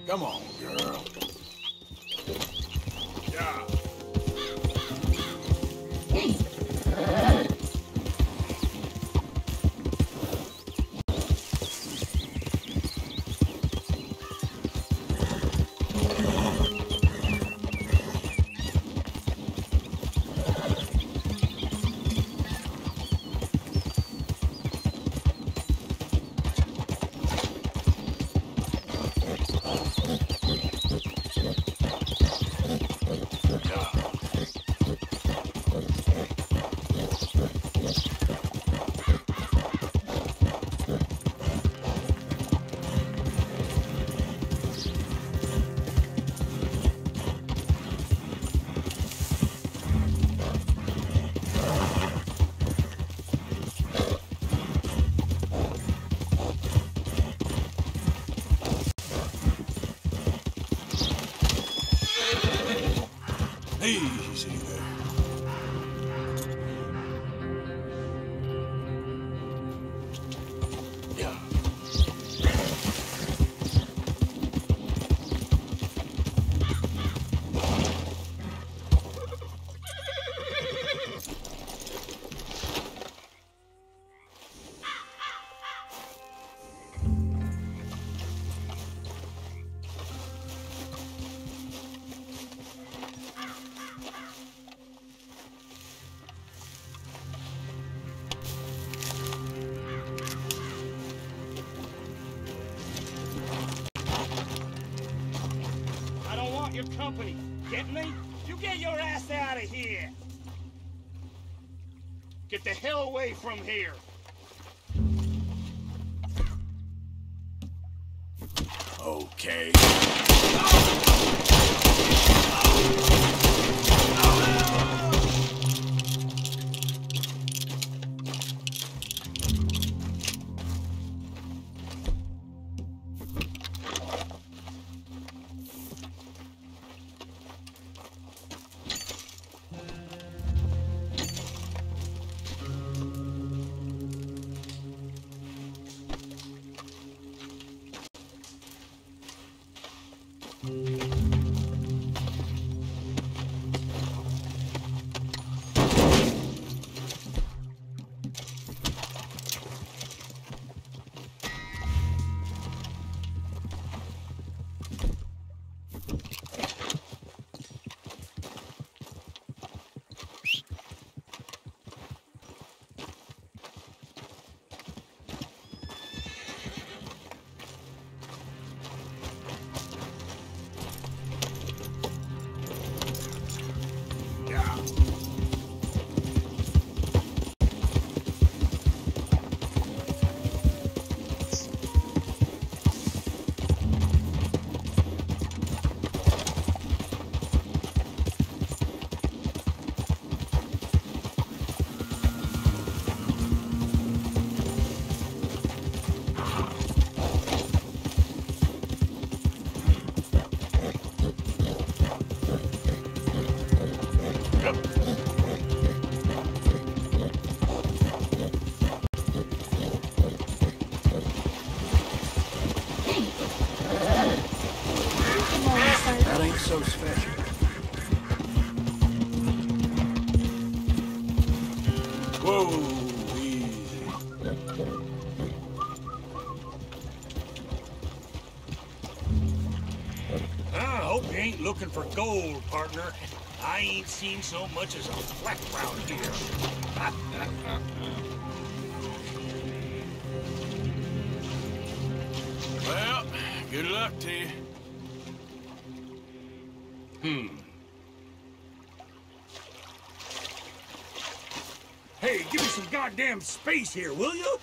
Come on, girl. Yeah. Easy there. Yeah. Your company. Get me? You get your ass out of here! Get the hell away from here! Okay. That ain't so special. Whoa, easy. I hope you ain't looking for gold, partner. I ain't seen so much as a fleck round here. Well, good luck to you. Hey, give me some goddamn space here, will you?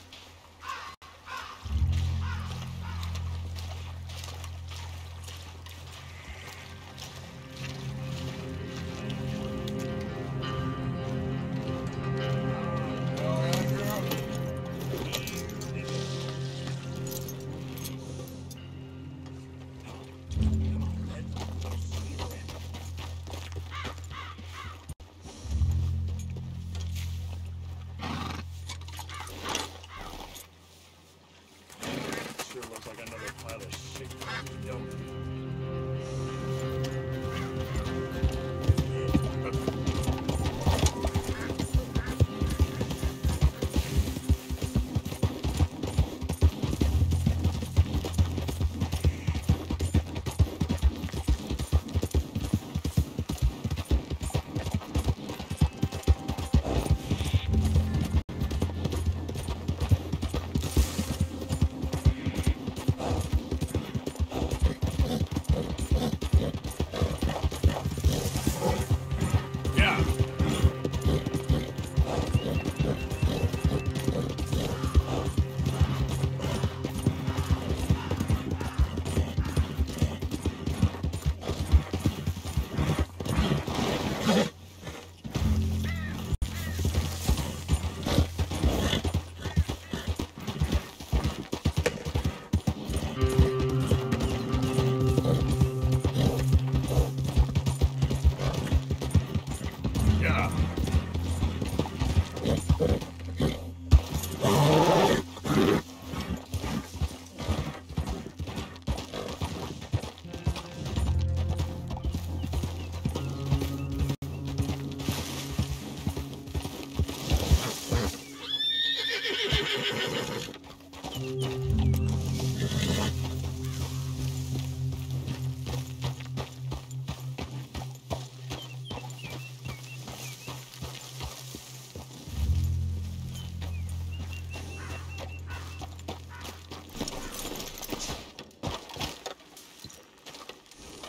Sure looks like another pile of shit.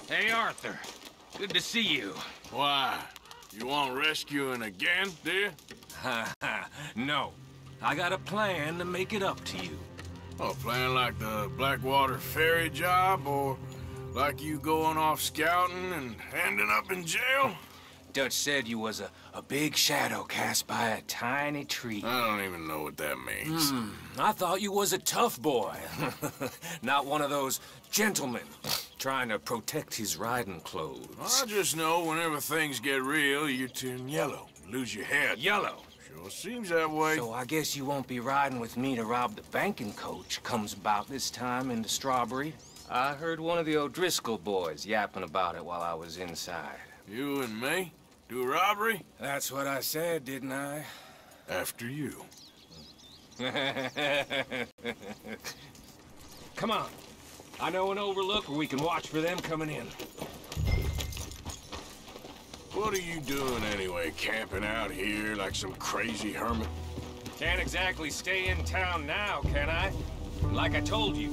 Hey, Arthur. Good to see you. Why? You want rescuing again, do you? Ha ha. No. I got a plan to make it up to you. Oh, playing like the Blackwater ferry job, or like you going off scouting and ending up in jail? Dutch said you was a big shadow cast by a tiny tree. I don't even know what that means. I thought you was a tough boy. Not one of those gentlemen trying to protect his riding clothes. I just know whenever things get real, you turn yellow, lose your head. Yellow. Sure seems that way. So I guess you won't be riding with me to rob the banking coach comes about this time in the Strawberry. I heard one of the O'Driscoll boys yapping about it while I was inside. You and me? Do a robbery? That's what I said, didn't I? After you. Come on. I know an overlook where we can watch for them coming in. What are you doing anyway, camping out here like some crazy hermit? Can't exactly stay in town now, can I? Like I told you,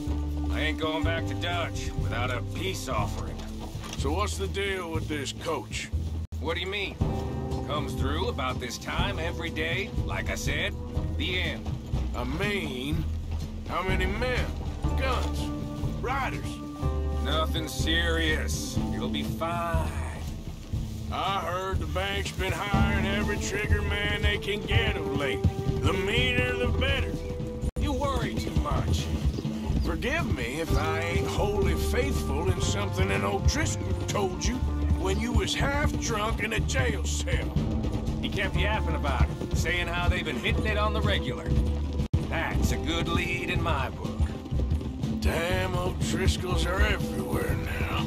I ain't going back to Dutch without a peace offering. So what's the deal with this coach? What do you mean? Comes through about this time every day, like I said, the end. I mean, how many men, guns, riders? Nothing serious. You'll be fine. I heard the bank's been hiring every trigger man they can get of late. The meaner, the better. You worry too much. Forgive me if I ain't wholly faithful in something an O'Driscoll told you when you was half drunk in a jail cell. He kept yapping about it, saying how they've been hitting it on the regular. That's a good lead in my book. Damn, O'Driscolls are everywhere now.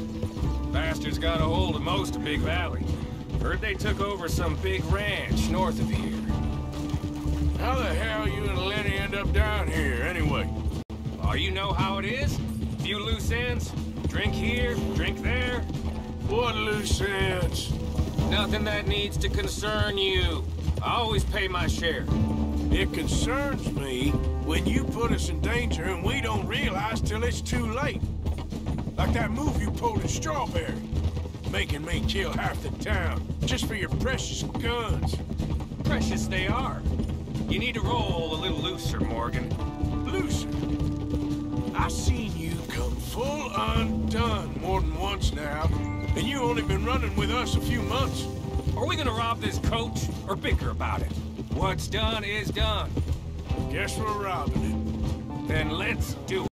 Bastards got a hold of most of Big Valley. Heard they took over some big ranch north of here. How the hell you and Lenny end up down here, anyway? Oh, you know how it is? Few loose ends. Drink here, drink there. What loose ends? Nothing that needs to concern you. I always pay my share. It concerns me when you put us in danger and we don't realize till it's too late. Like that move you pulled in Strawberry. Making me kill half the town just for your precious guns. Precious they are. You need to roll a little looser, Morgan. Looser. I seen you come full undone more than once now, and you only been running with us a few months. Are we gonna rob this coach, or bicker about it? What's done is done. Guess we're robbing it. Then let's do it.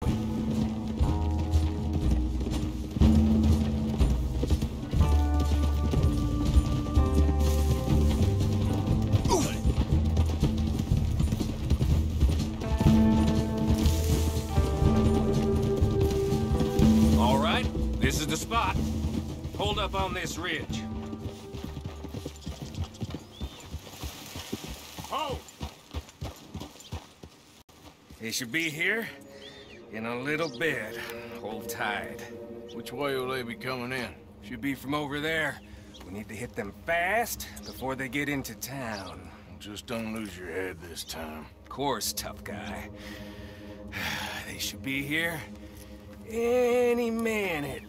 All right, this is the spot. Hold up on this ridge. Oh! He should be here in a little bit. Hold tight. Which way will they be coming in? Should be from over there. We need to hit them fast before they get into town. Just don't lose your head this time. Of course, tough guy. They should be here any minute.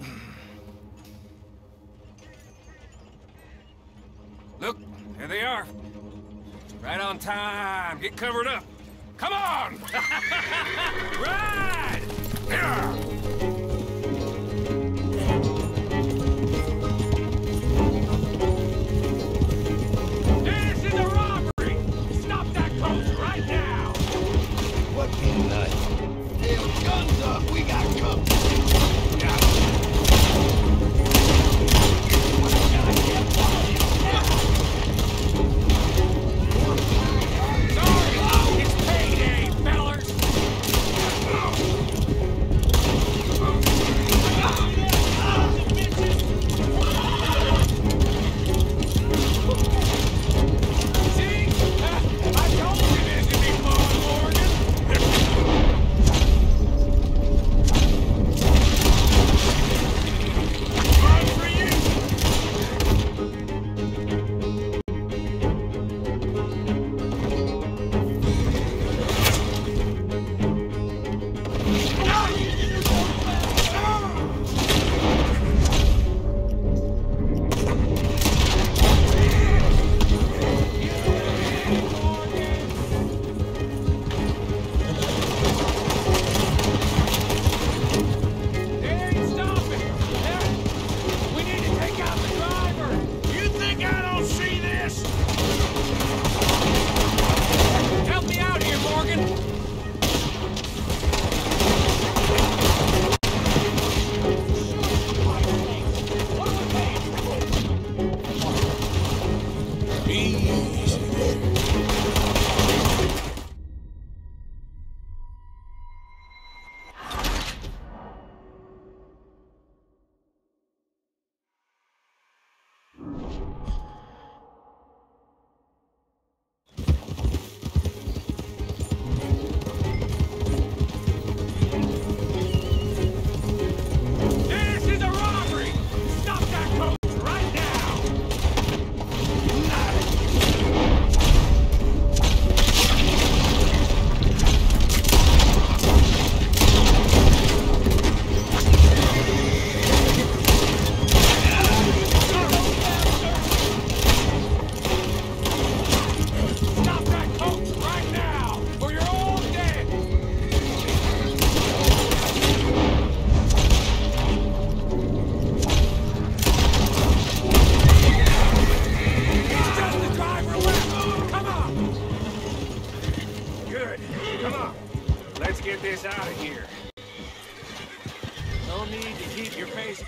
Look, there they are. Right on time. Get covered up. Come on! Ride! Yeah. This is a robbery! Stop that coach right now! What in the... Damn, guns up! We got company!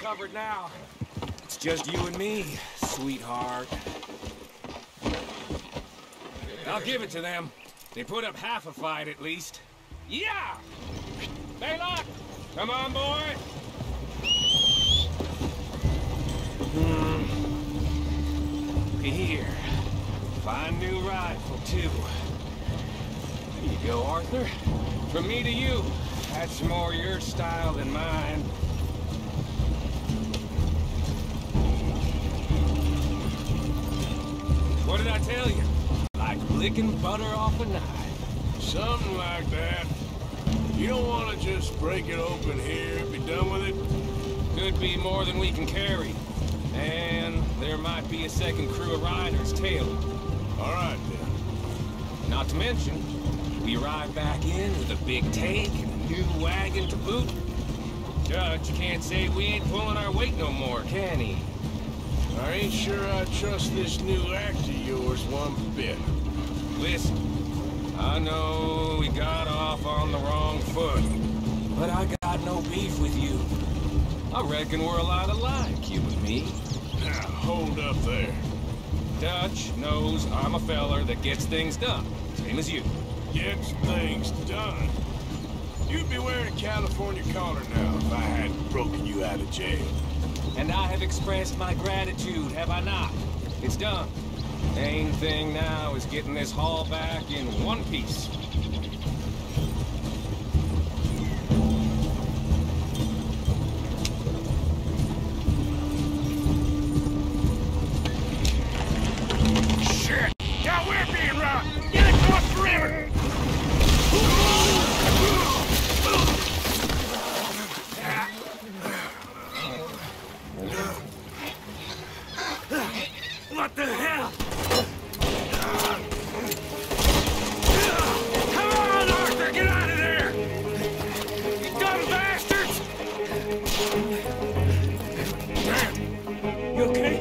Covered now. It's just you and me, sweetheart. I'll give it to them. They put up half a fight at least. Yeah! Baylock! Come on, boy! Here. Fine new rifle, too. Here you go, Arthur. From me to you. That's more your style than mine. What did I tell you? Like licking butter off a knife. Something like that. You don't want to just break it open here, be done with it? Could be more than we can carry. And there might be a second crew of riders tailing. All right, then. Not to mention, we ride back in with a big take and a new wagon to boot. Judge can't say we ain't pulling our weight no more, can he? I ain't sure I trust this new act of yours one bit. Listen, I know we got off on the wrong foot, but I got no beef with you. I reckon we're a lot alike, you and me. Now, hold up there. Dutch knows I'm a feller that gets things done, same as you. Gets things done. You'd be wearing California collar now if I hadn't broken you out of jail. And I have expressed my gratitude, have I not? It's done. Main thing now is getting this haul back in one piece. Shit! Now we're being robbed! Get across the river! What the hell? Come on, Arthur! Get out of there! You dumb bastards! Damn! You okay?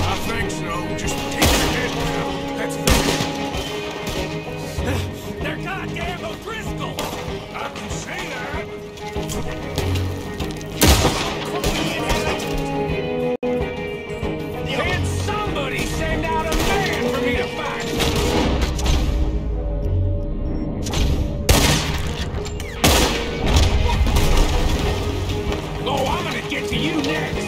I think so. Just keep your head down. That's fair. They're goddamn O'Driscolls! I can say that. Can somebody send out a man for me to fight? Oh, I'm gonna get to you next!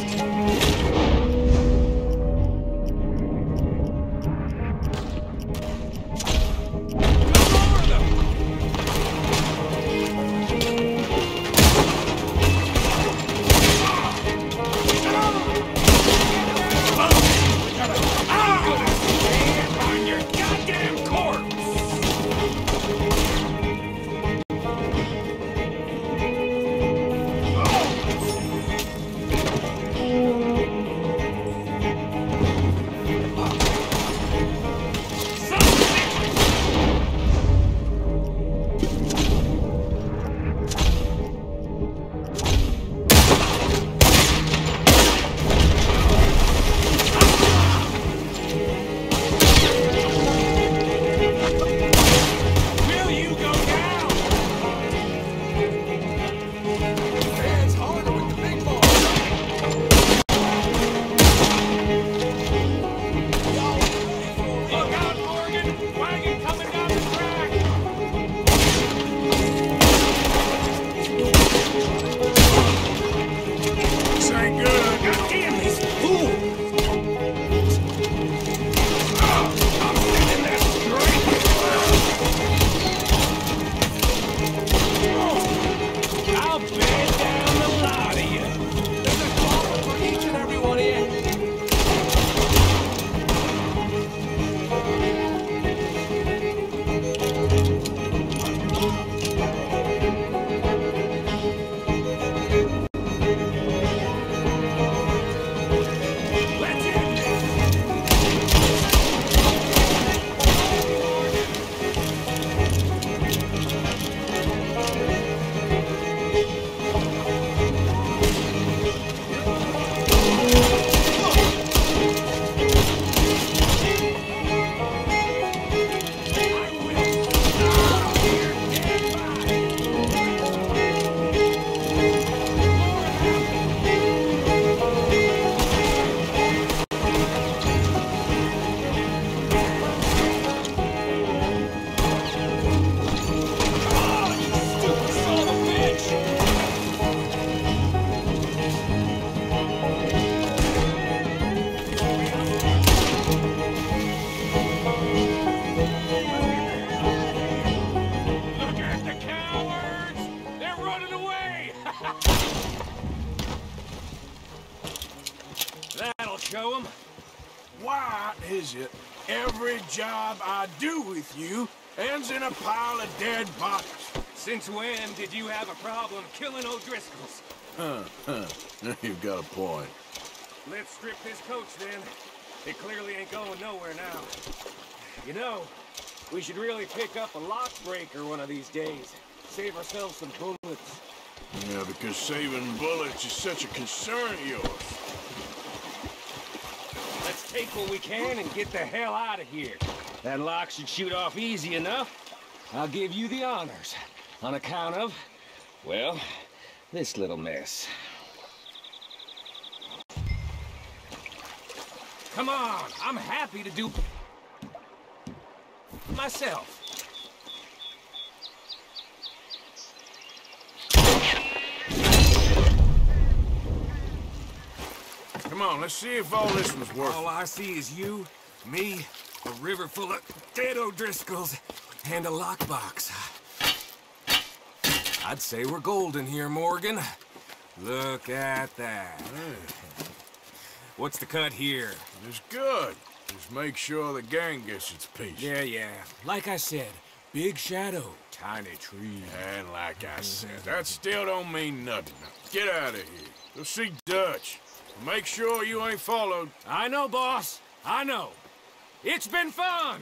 That'll show 'em. Why is it every job I do with you ends in a pile of dead bodies? Since when did you have a problem killing O'Driscolls? You've got a point. Let's strip this coach then. It clearly ain't going nowhere now. You know, we should really pick up a lock breaker one of these days. Save ourselves some bullets. Yeah, because saving bullets is such a concern of yours. Let's take what we can and get the hell out of here. That lock should shoot off easy enough. I'll give you the honors. On account of, well, this little mess. Come on, I'm happy to do myself. Come on, let's see if all this was worth it. All I see is you, me, a river full of dead O'Driscolls, and a lockbox. I'd say we're golden here, Morgan. Look at that. What's the cut here? It's good. Just make sure the gang gets its piece. Yeah. Like I said, big shadow, tiny tree. And like I said, that still don't mean nothing. Now, get out of here. Go see Dutch. Make sure you ain't followed. I know, boss. I know. It's been fun.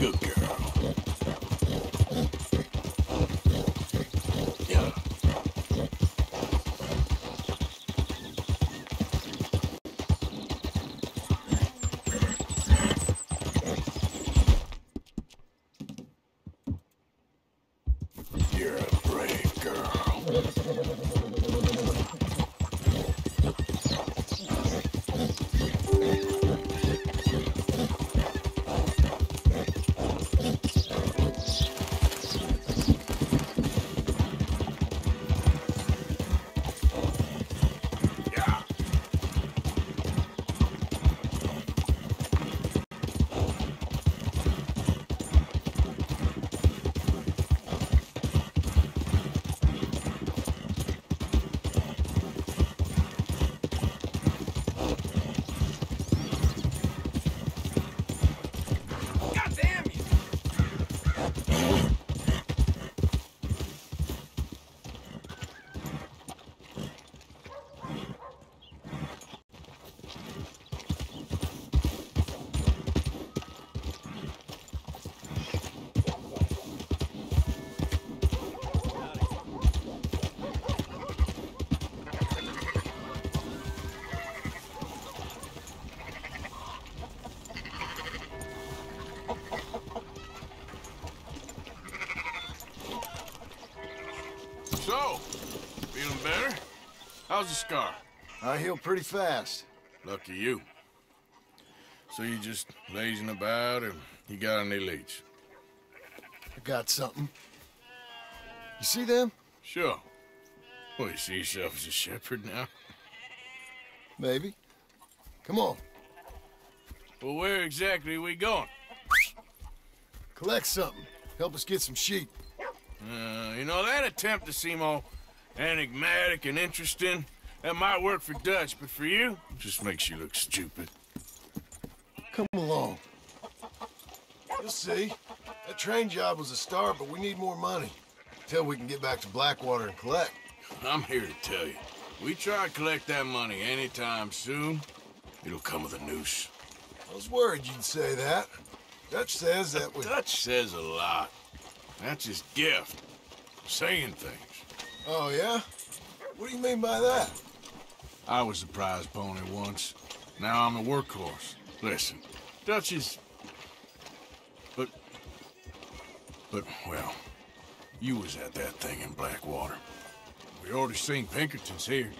Good girl. You're a brave girl. So, feeling better? How's the scar? I heal pretty fast. Lucky you. So you just lazing about, or you got any leads? I got something. You see them? Sure. Well, you see yourself as a shepherd now? Maybe. Come on. Well, where exactly are we going? Collect something. Help us get some sheep. You know, that attempt to seem all enigmatic and interesting, that might work for Dutch, but for you, it just makes you look stupid. Come along. You'll see. That train job was a start, but we need more money. Till we can get back to Blackwater and collect. I'm here to tell you, we try to collect that money anytime soon, it'll come with a noose. I was worried you'd say that. Dutch says that we... Dutch says a lot. That's his gift. Saying things. Oh, yeah? What do you mean by that? I was the prize pony once. Now I'm a workhorse. Listen, Dutch is... But, well, you was at that thing in Blackwater. We already seen Pinkertons here.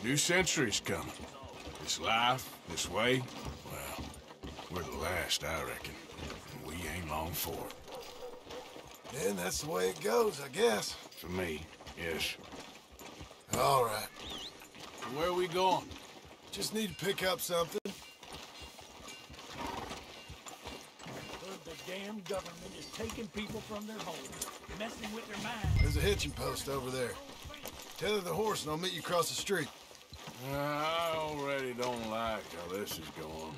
New century's coming. This life, this way, well, we're the last, I reckon. And we ain't long for it. And that's the way it goes, I guess. For me, yes. All right. Where are we going? Just need to pick up something. The damn government is taking people from their homes, messing with their minds. There's a hitching post over there. Tether the horse and I'll meet you across the street. I already don't like how this is going.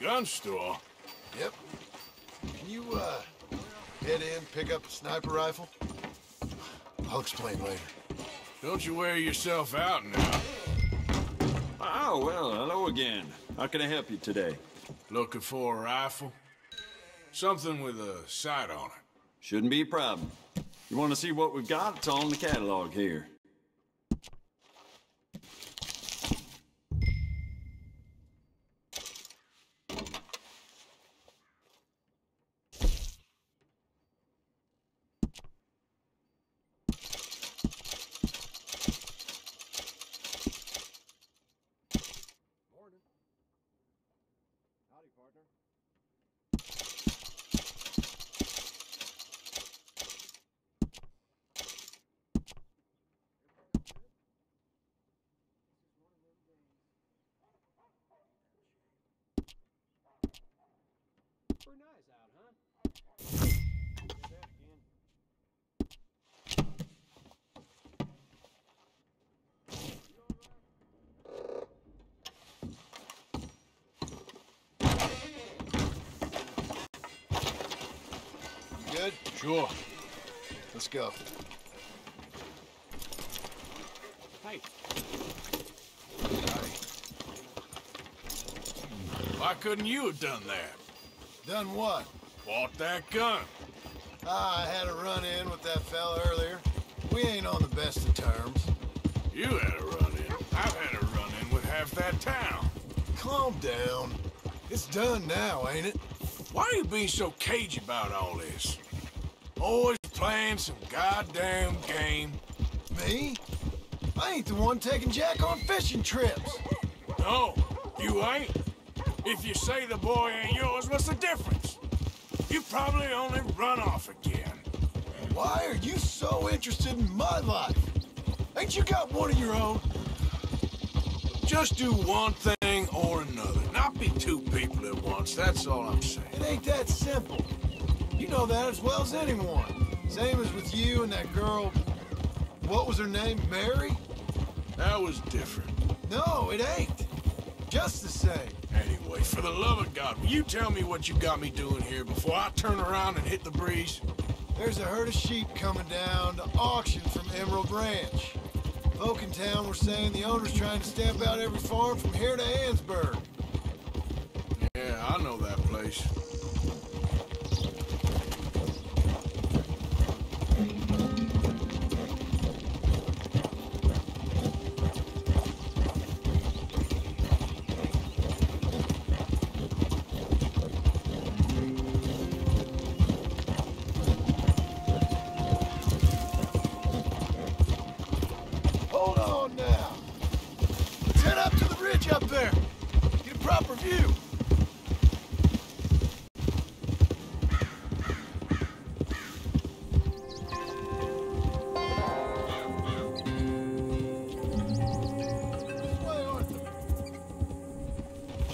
Gun store? Yep. Can you, head in, pick up a sniper rifle? I'll explain later. Don't you wear yourself out now. Oh, well, hello again. How can I help you today? Looking for a rifle? Something with a sight on it. Shouldn't be a problem. You want to see what we've got? It's all in the catalog here. Pretty nice out, huh? Did that again. You good? Sure. Let's go. Hey, Why couldn't you have done that? Done what? Bought that gun. I had a run-in with that fella earlier. We ain't on the best of terms. You had a run-in. I've had a run-in with half that town. Calm down. It's done now, ain't it? Why are you being so cagey about all this? Always playing some goddamn game. Me? I ain't the one taking Jack on fishing trips. No, you ain't. If you say the boy ain't yours, what's the difference? You probably only run off again. Why are you so interested in my life? Ain't you got one of your own? Just do one thing or another. Not be two people at once, that's all I'm saying. It ain't that simple. You know that as well as anyone. Same as with you and that girl... What was her name? Mary? That was different. No, it ain't. Just the same. Anyway, for the love of God, will you tell me what you got me doing here before I turn around and hit the breeze? There's a herd of sheep coming down to auction from Emerald Ranch. Folk in town were saying the owner's trying to stamp out every farm from here to Ansburg. Yeah, I know that place. you!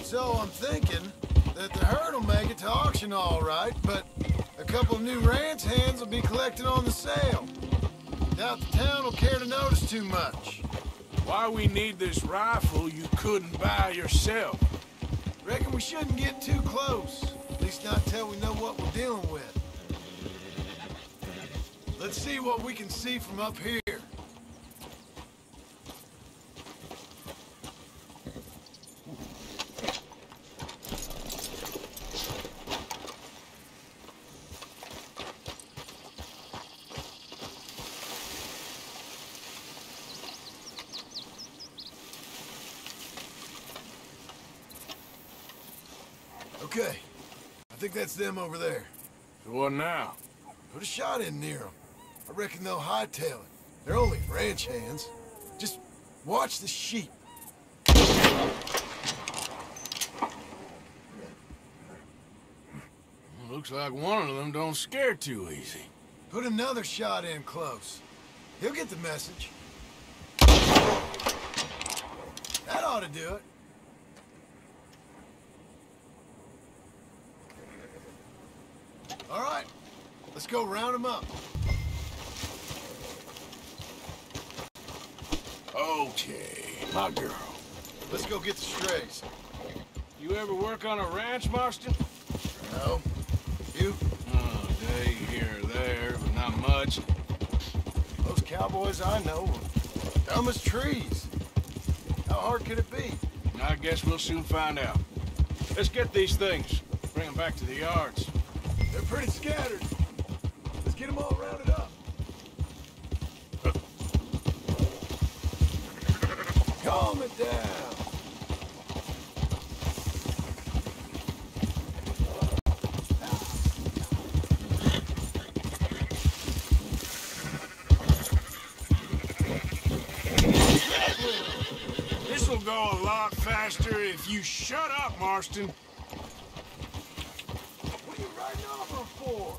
So I'm thinking that the herd will make it to auction all right, but a couple of new ranch hands will be collecting on the sale. Doubt the town will care to notice too much. Why we need this rifle you couldn't buy yourself? Reckon we shouldn't get too close. At least not till we know what we're dealing with. Let's see what we can see from up here. Okay, I think that's them over there. So what now? Put a shot in near them. I reckon they'll hightail it. They're only ranch hands. Just watch the sheep. Looks like one of them don't scare too easy. Put another shot in close. He'll get the message. That ought to do it. All right, let's go round them up. Okay, my girl. Let's go get the strays. You ever work on a ranch, Marston? No? You? Oh, a day here or there, but not much. Those cowboys I know are dumb as trees. How hard could it be? I guess we'll soon find out. Let's get these things. Bring them back to the yards. They're pretty scattered. Let's get them all rounded up. Calm it down. This'll go a lot faster if you shut up, Marston. What are you riding over for?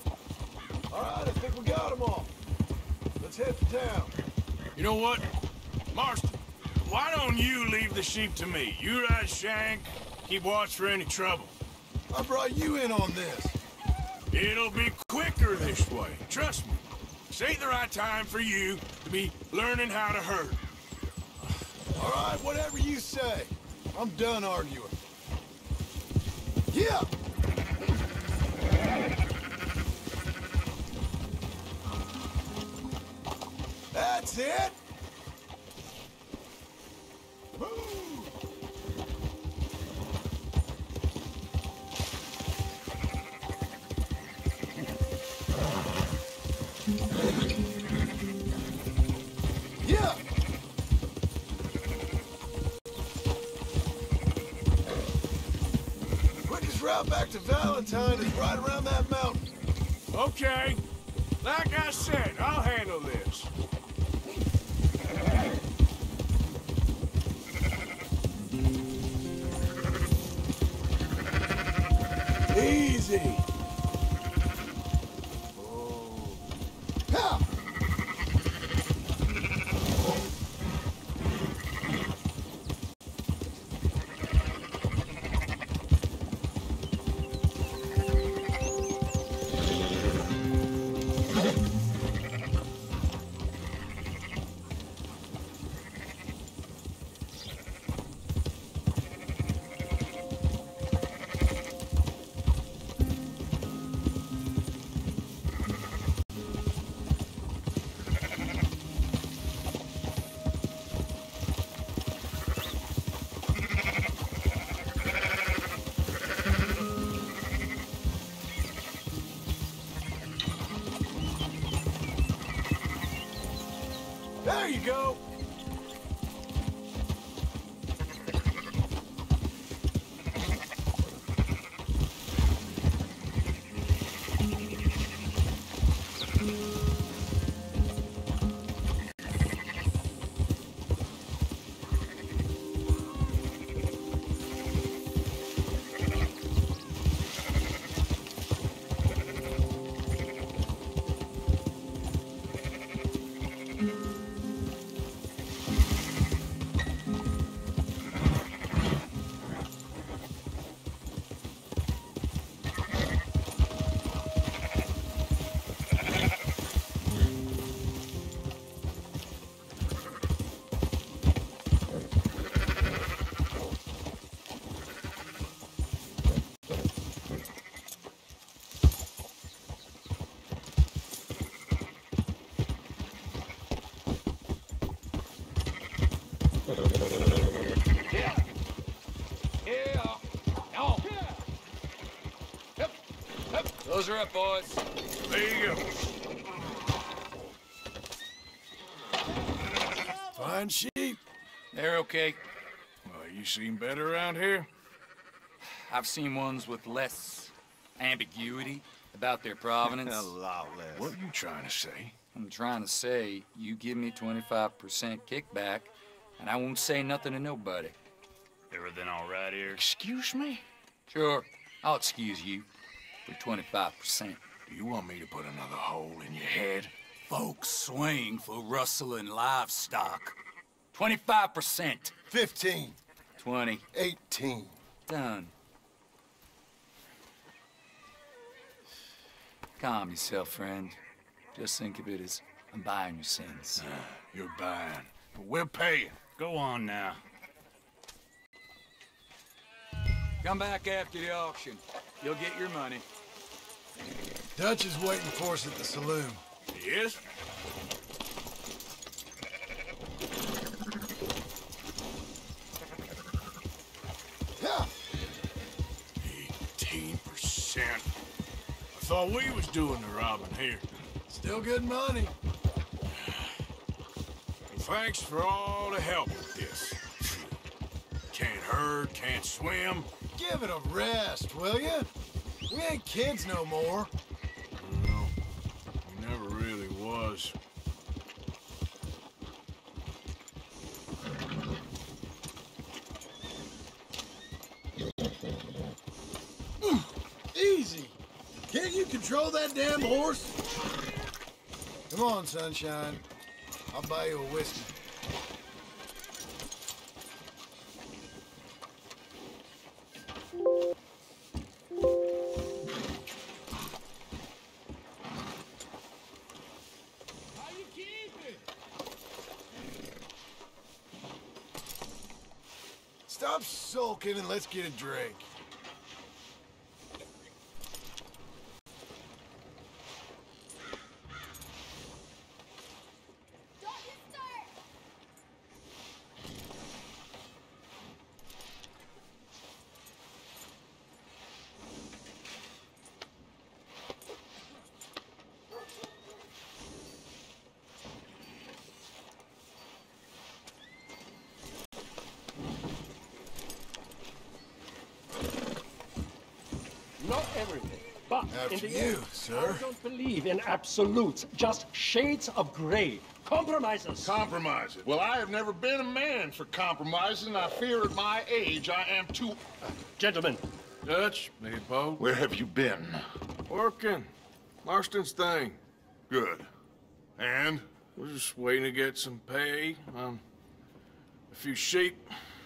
All right, I think we got them all. Let's head to town. You know what? Marston, why don't you leave the sheep to me? You ride Shank, keep watch for any trouble. I brought you in on this. It'll be quicker this way, trust me. This ain't the right time for you to be learning how to herd. All right, whatever you say. I'm done arguing. Yeah! That's it! Move! Yeah! Quickest route back to Valentine is right around that mountain. Okay. Like I said, I'll handle this. Easy. Oh. Ha! There you go. Those are up, boys. There you go. Fine sheep. They're okay. Well, you seen better around here? I've seen ones with less ambiguity about their provenance. A lot less. What are you trying to say? I'm trying to say, you give me 25% kickback, and I won't say nothing to nobody. Everything all right here? Excuse me? Sure, I'll excuse you for 25%. Do you want me to put another hole in your head? Folks swing for rustling livestock. 25%. 15. 20. 18. Done. Calm yourself, friend. Just think of it as I'm buying your sins. You're buying, but we're paying. Go on now. Come back after the auction. You'll get your money. Dutch is waiting for us at the saloon. He is? Yeah. 18%. I thought we was doing the robbing here. Still good money. Thanks for all the help with this. Can't herd, can't swim. Give it a rest, will you? We ain't kids no more. No, we never really was. Easy. Can't you control that damn horse? Come on, sunshine. I'll buy you a whiskey. Stop sulking and let's get a drink. Not everything, but After in the you, end, sir. I don't believe in absolutes, just shades of gray. Compromises. Compromises. Well, I have never been a man for compromises, and I fear at my age I am too... Gentlemen, Dutch, Leopold. Where have you been? Working. Marston's thing. Good. And? We're just waiting to get some pay. A few sheep.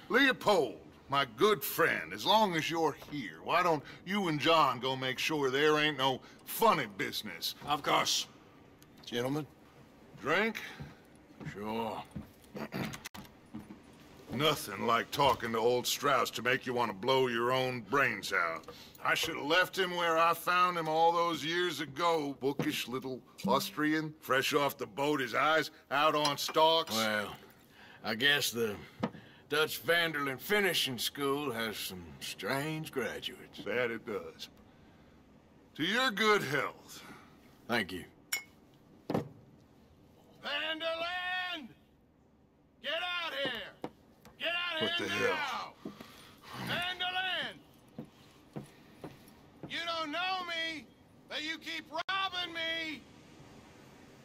Leopold, my good friend, as long as you're here, why don't you and John go make sure there ain't no funny business? Of course. Gentlemen, drink? Sure. Nothing like talking to old Strauss to make you want to blow your own brains out. I should have left him where I found him all those years ago. Bookish little Austrian, fresh off the boat, his eyes out on stalks. Well, I guess the Dutch Vanderlyn Finishing School has some strange graduates. That it does. To your good health. Thank you. Vanderlyn! Get out here! Get out What here the now! hell? Vanderlyn! You don't know me, but you keep robbing me!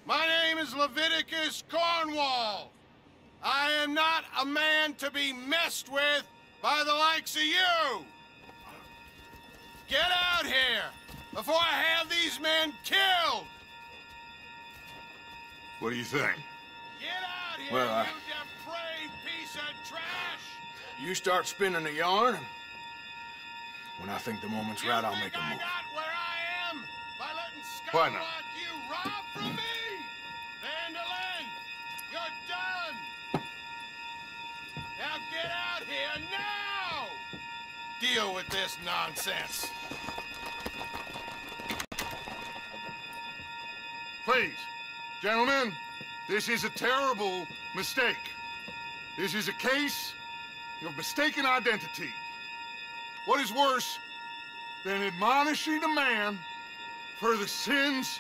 My name is Leviticus Cornwall. I am not a man to be messed with by the likes of you! Get out here before I have these men killed! What do you think? Get out here, Well, you depraved piece of trash! You start spinning the yarn, and when I think the moment's right, I'll make a I move. got where I am by letting Why scum not? like you rob from me! Vanderlyn, you're done! Now get out here now! Deal with this nonsense. Please, gentlemen, this is a terrible mistake. This is a case of mistaken identity. What is worse than admonishing a man for the sins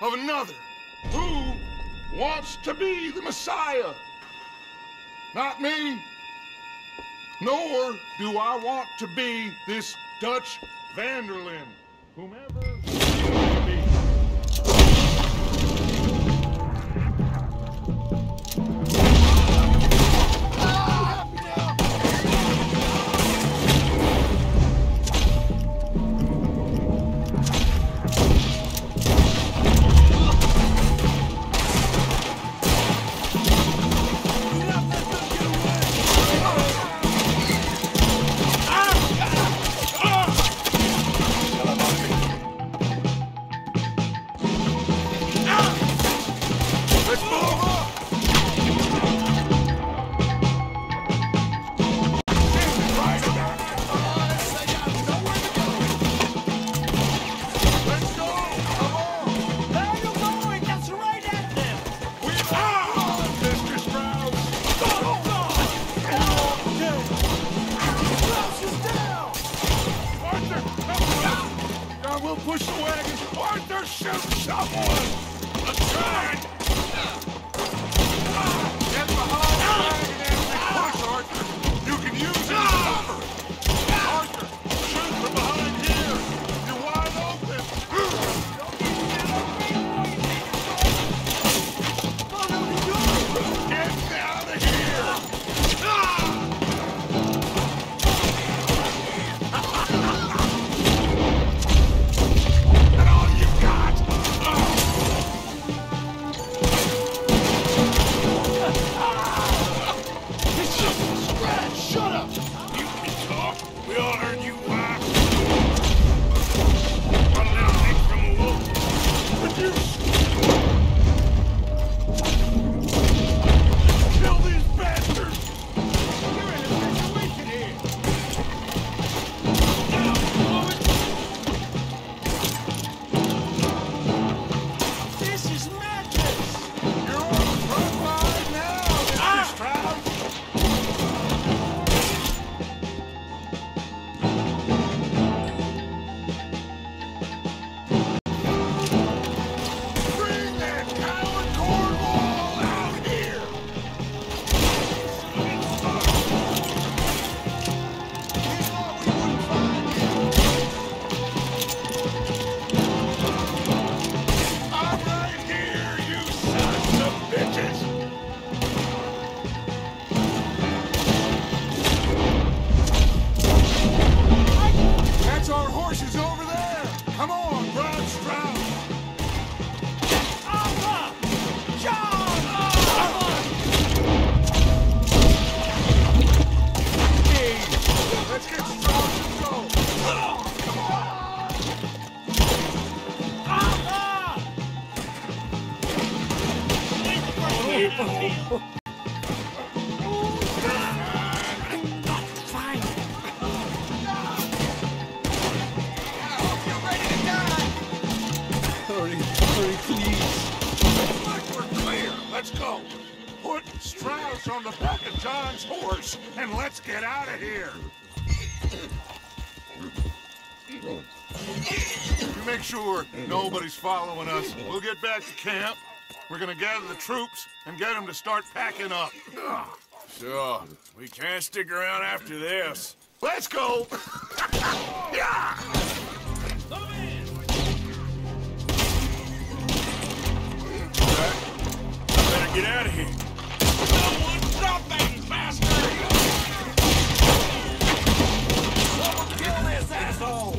of another. Who wants to be the Messiah? Not me. Nor do I want to be this Dutch Vanderlyn, whomever he may be. We'll push the wagon. Arthur, shoot someone! I'm trying! Get behind the wagon as we push, Arthur. You can use it as cover. Arthur, shoot from behind here. You're wide open. Get out of here! Hurry, please. Look, we're clear. Let's go. Put Strauss on the back of John's horse, and let's get out of here. You make sure nobody's following us. We'll get back to camp. We're gonna gather the troops and get them to start packing up. Sure. We can't stick around after this. Let's go! Yeah! Better get out of here. Someone drop that bastard! Someone kill this asshole!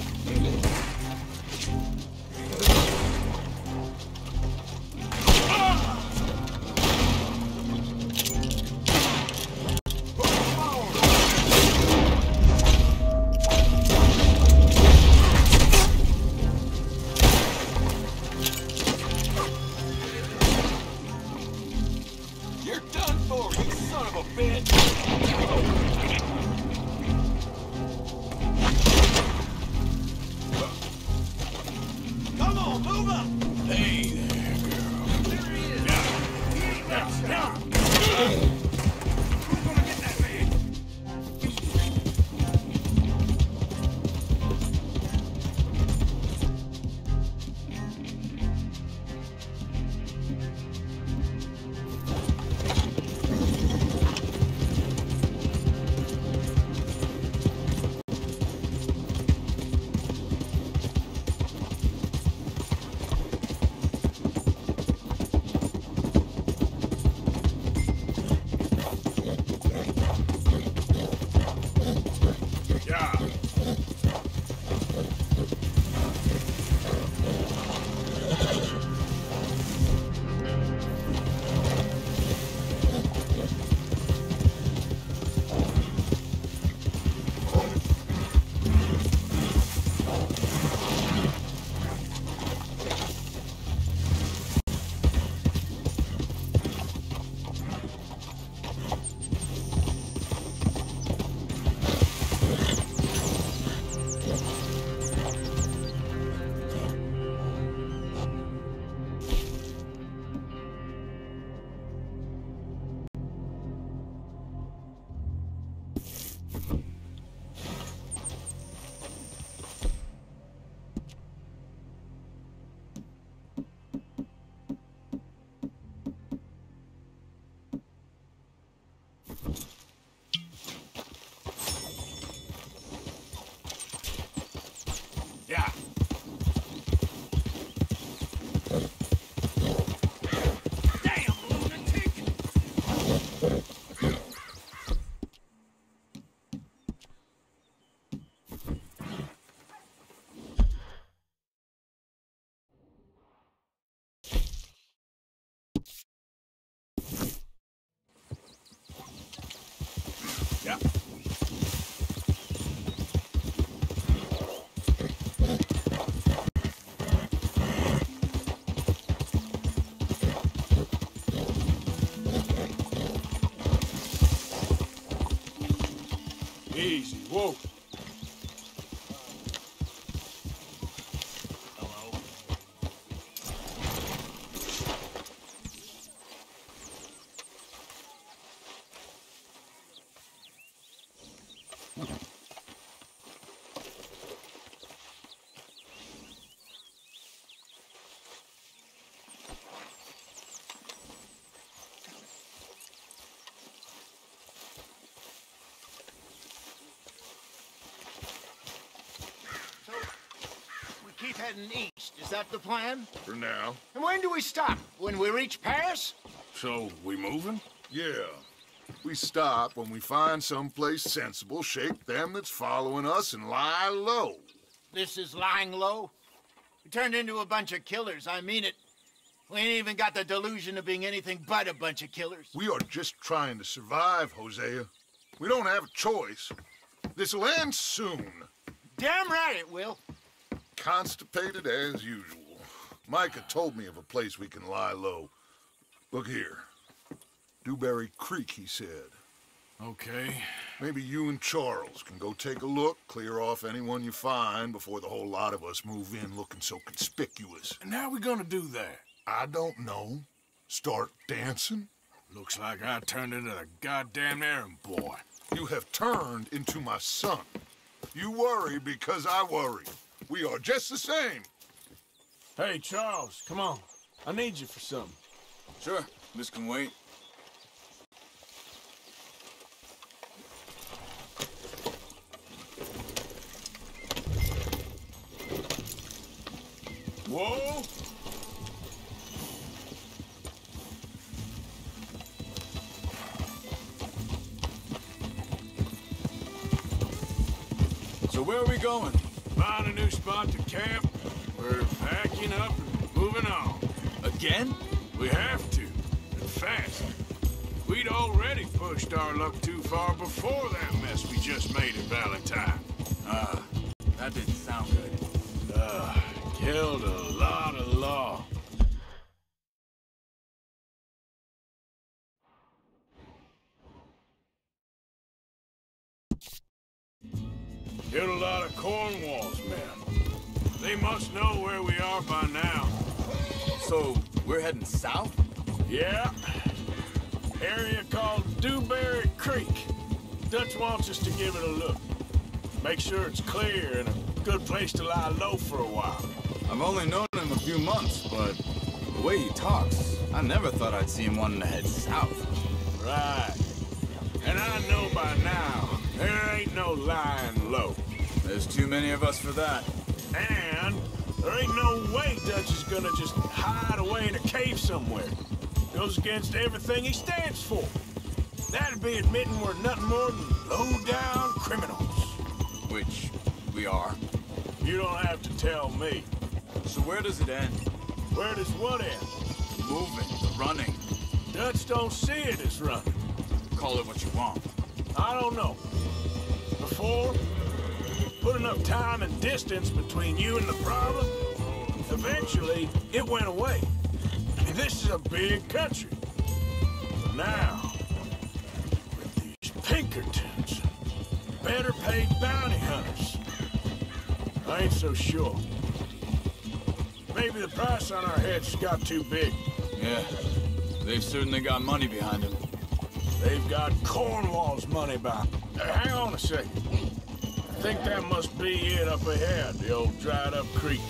keep heading east. Is that the plan? For now. And when do we stop? When we reach Paris? So, we moving? Yeah. We stop when we find someplace sensible, shake them that's following us, and lie low. This is lying low? We turned into a bunch of killers, I mean it. We ain't even got the delusion of being anything but a bunch of killers. We are just trying to survive, Hosea. We don't have a choice. This'll end soon. Damn right it will. Constipated as usual. Micah told me of a place we can lie low. Look here. Dewberry Creek, he said. Okay. Maybe you and Charles can go take a look, clear off anyone you find before the whole lot of us move in looking so conspicuous. And how we gonna do that? I don't know. Start dancing? Looks like I turned into the goddamn errand boy. You have turned into my son. You worry because I worry. We are just the same. Hey, Charles, come on. I need you for something. Sure, this can wait. Whoa! So where are we going? Find a new spot to camp. We're packing up and moving on. Again? We have to, and fast. We'd already pushed our luck too far before that mess we just made at Valentine. That didn't sound good. Killed a lot of law. Killed a lot of Cornwall's men. They must know where we are by now. So, we're heading south? Yeah. Area called Dewberry Creek. Dutch wants us to give it a look. Make sure it's clear and a good place to lie low for a while. I've only known him a few months, but the way he talks, I never thought I'd see him wanting to head south. Right. And I know by now, there ain't no lying low. There's too many of us for that. And there ain't no way Dutch is gonna just hide away in a cave somewhere. Goes against everything he stands for. That'd be admitting we're nothing more than low-down criminals. Which we are. You don't have to tell me. So where does it end? Where does what end? The moving, the running. Dutch don't see it as running. Call it what you want. I don't know. Before, put enough time and distance between you and the problem, eventually it went away. I mean, this is a big country. But now, with these Pinkertons, better paid bounty hunters, I ain't so sure. Maybe the price on our heads got too big. Yeah, they've certainly got money behind them. They've got Cornwall's money behind. Hang on a second. I think that must be it up ahead, the old dried-up creek.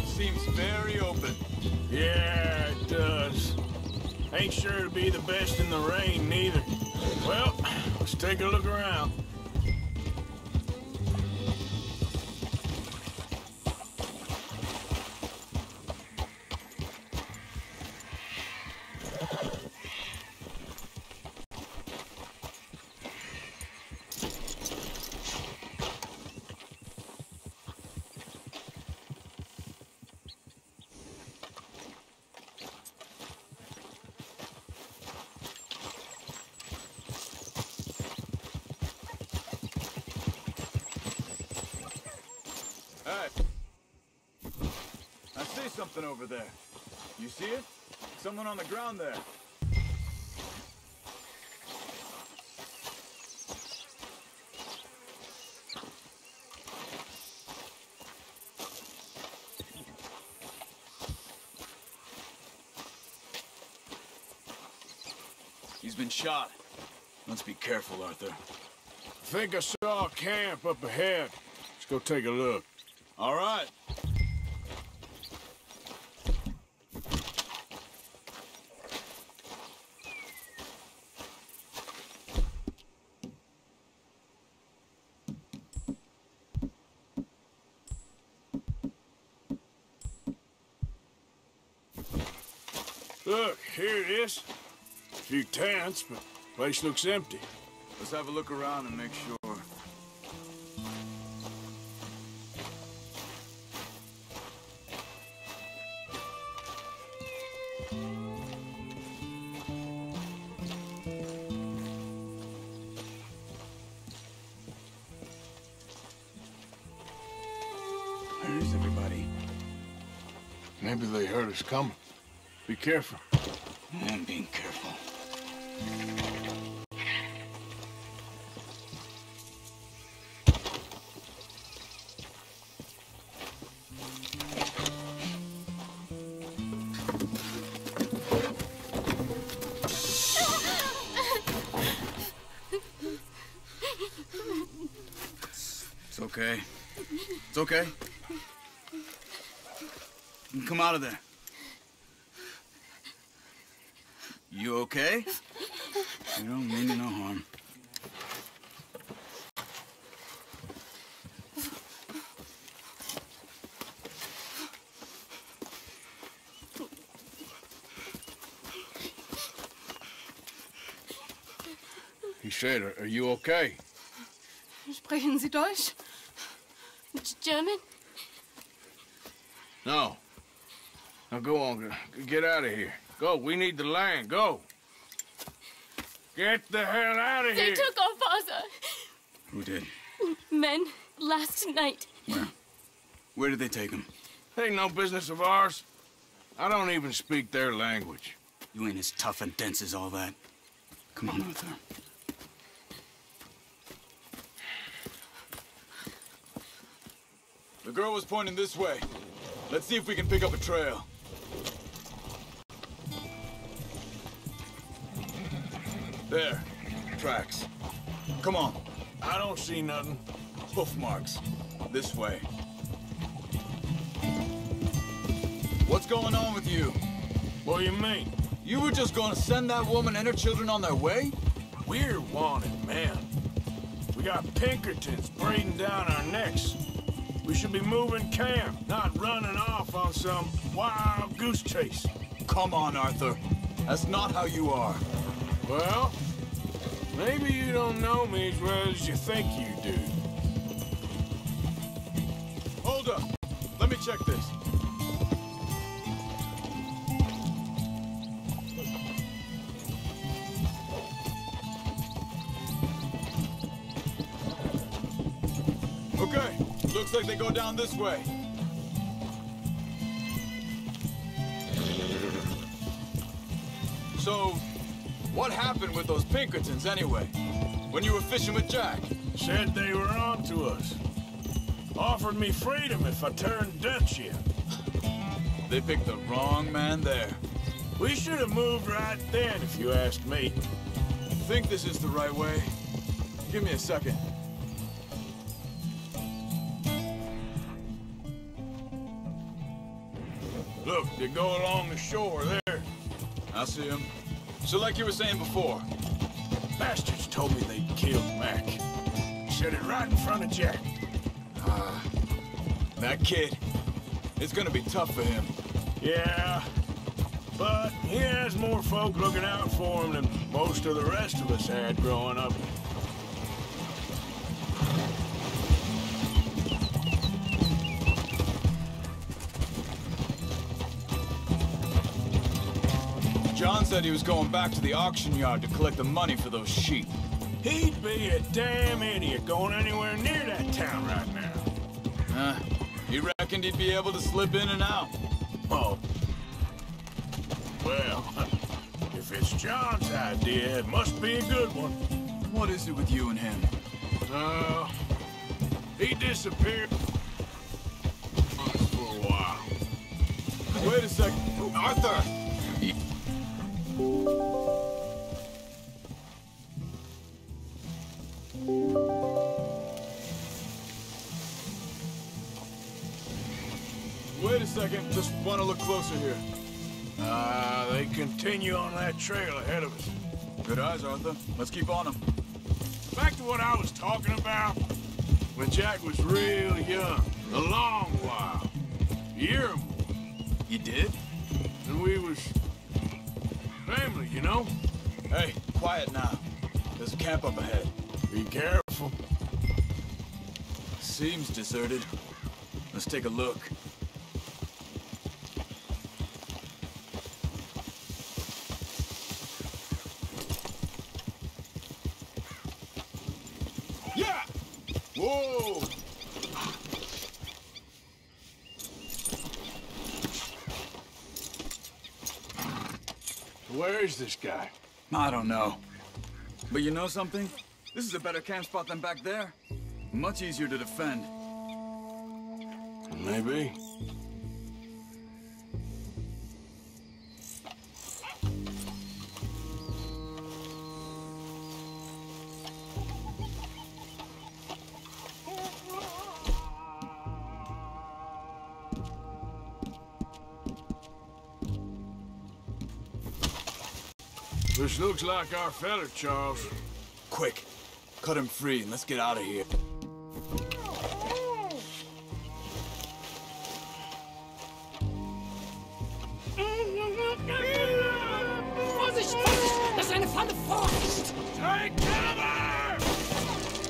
Seems very open. Yeah, it does. Ain't sure to be the best in the rain, neither. Well, let's take a look around. Hey. I see something over there. You see it? Someone on the ground there. He's been shot. Let's be careful, Arthur. I think I saw a camp up ahead. Let's go take a look. All right. Look, here it is. A few tents, but place looks empty. Let's have a look around and make sure. Where is everybody? Maybe they heard us coming. Be careful. I'm being careful. It's okay. It's okay. You can come out of there. You okay? You don't mean you no harm. He said, are you okay? Sprechen Sie Deutsch? German? No. Now go on, get out of here. Go, we need the land, go. Get the hell out of They here. took our father. Who did? Men, last night. Where? Where did they take him? Ain't no business of ours. I don't even speak their language. You ain't as tough and dense as all that. Come on, Arthur. The girl was pointing this way. Let's see if we can pick up a trail. There. Tracks. Come on. I don't see nothing. Hoof marks. This way. What's going on with you? What do you mean? You were just gonna send that woman and her children on their way? We're wanted men. We got Pinkertons breathing down our necks. We should be moving camp, not running off on some wild goose chase. Come on, Arthur. That's not how you are. Well, maybe you don't know me as well as you think you do. Hold up. Let me check this. Okay. Looks like they go down this way. So, what happened with those Pinkertons anyway? When you were fishing with Jack? Said they were on to us. Offered me freedom if I turned Dutch in. They picked the wrong man there. We should have moved right then, if you asked me. Think this is the right way? Give me a second. Look, they go along the shore there. I see him. So like you were saying before. Bastards told me they'd killed Mac. Said it right in front of Jack. That kid. It's gonna be tough for him. Yeah, but he has more folk looking out for him than most of the rest of us had growing up. John said he was going back to the auction yard to collect the money for those sheep. He'd be a damn idiot going anywhere near that town right now. He reckoned he'd be able to slip in and out. Oh. Well, if it's John's idea, it must be a good one. What is it with you and him? He disappeared for a while. Wait a second. Arthur! Wait a second. Just want to look closer here. They continue on that trail ahead of us. Good eyes, Arthur. Let's keep on them. Back to what I was talking about. When Jack was real young. A long while. A year or more. You did? And we was family, you know? Hey, quiet now. There's a camp up ahead. Be careful. Seems deserted. Let's take a look. Yeah! Whoa! Where is this guy? I don't know. But you know something? This is a better camp spot than back there. Much easier to defend. Maybe. This looks like our fella, Charles. Quick, cut him free and let's get out of here. Vorsicht, Vorsicht! Das ist eine Falle! Vorsicht! Take cover!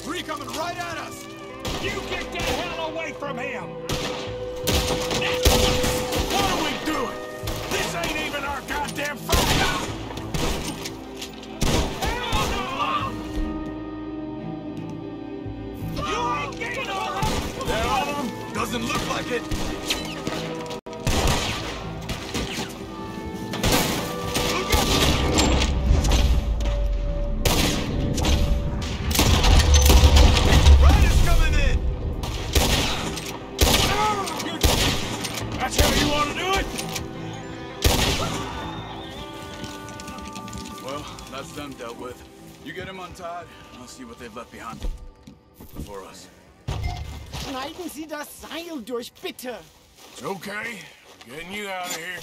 Three coming right at us! You get the hell away from him! What are we doing? This ain't even our goddamn fight! Doesn't look like it. Rider's coming in. That's how you want to do it? Well, that's them dealt with. You get him untied, and I'll see what they've left behind for us. Schneiden Sie das Seil durch, bitte! It's okay. We're getting you out of here.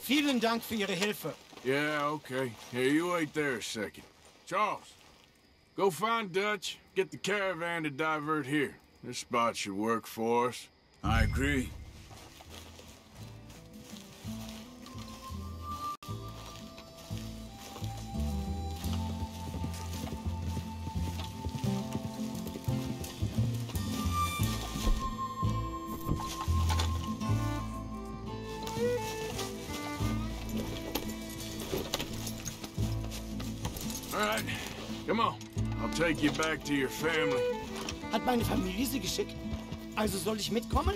Vielen Dank für Ihre Hilfe. Yeah, okay. Here, you wait there a second. Charles, go find Dutch. Get the caravan to divert here. This spot should work for us. I agree. All right, come on. I'll take you back to your family. Hat meine Familie Sie geschickt? Also soll ich mitkommen?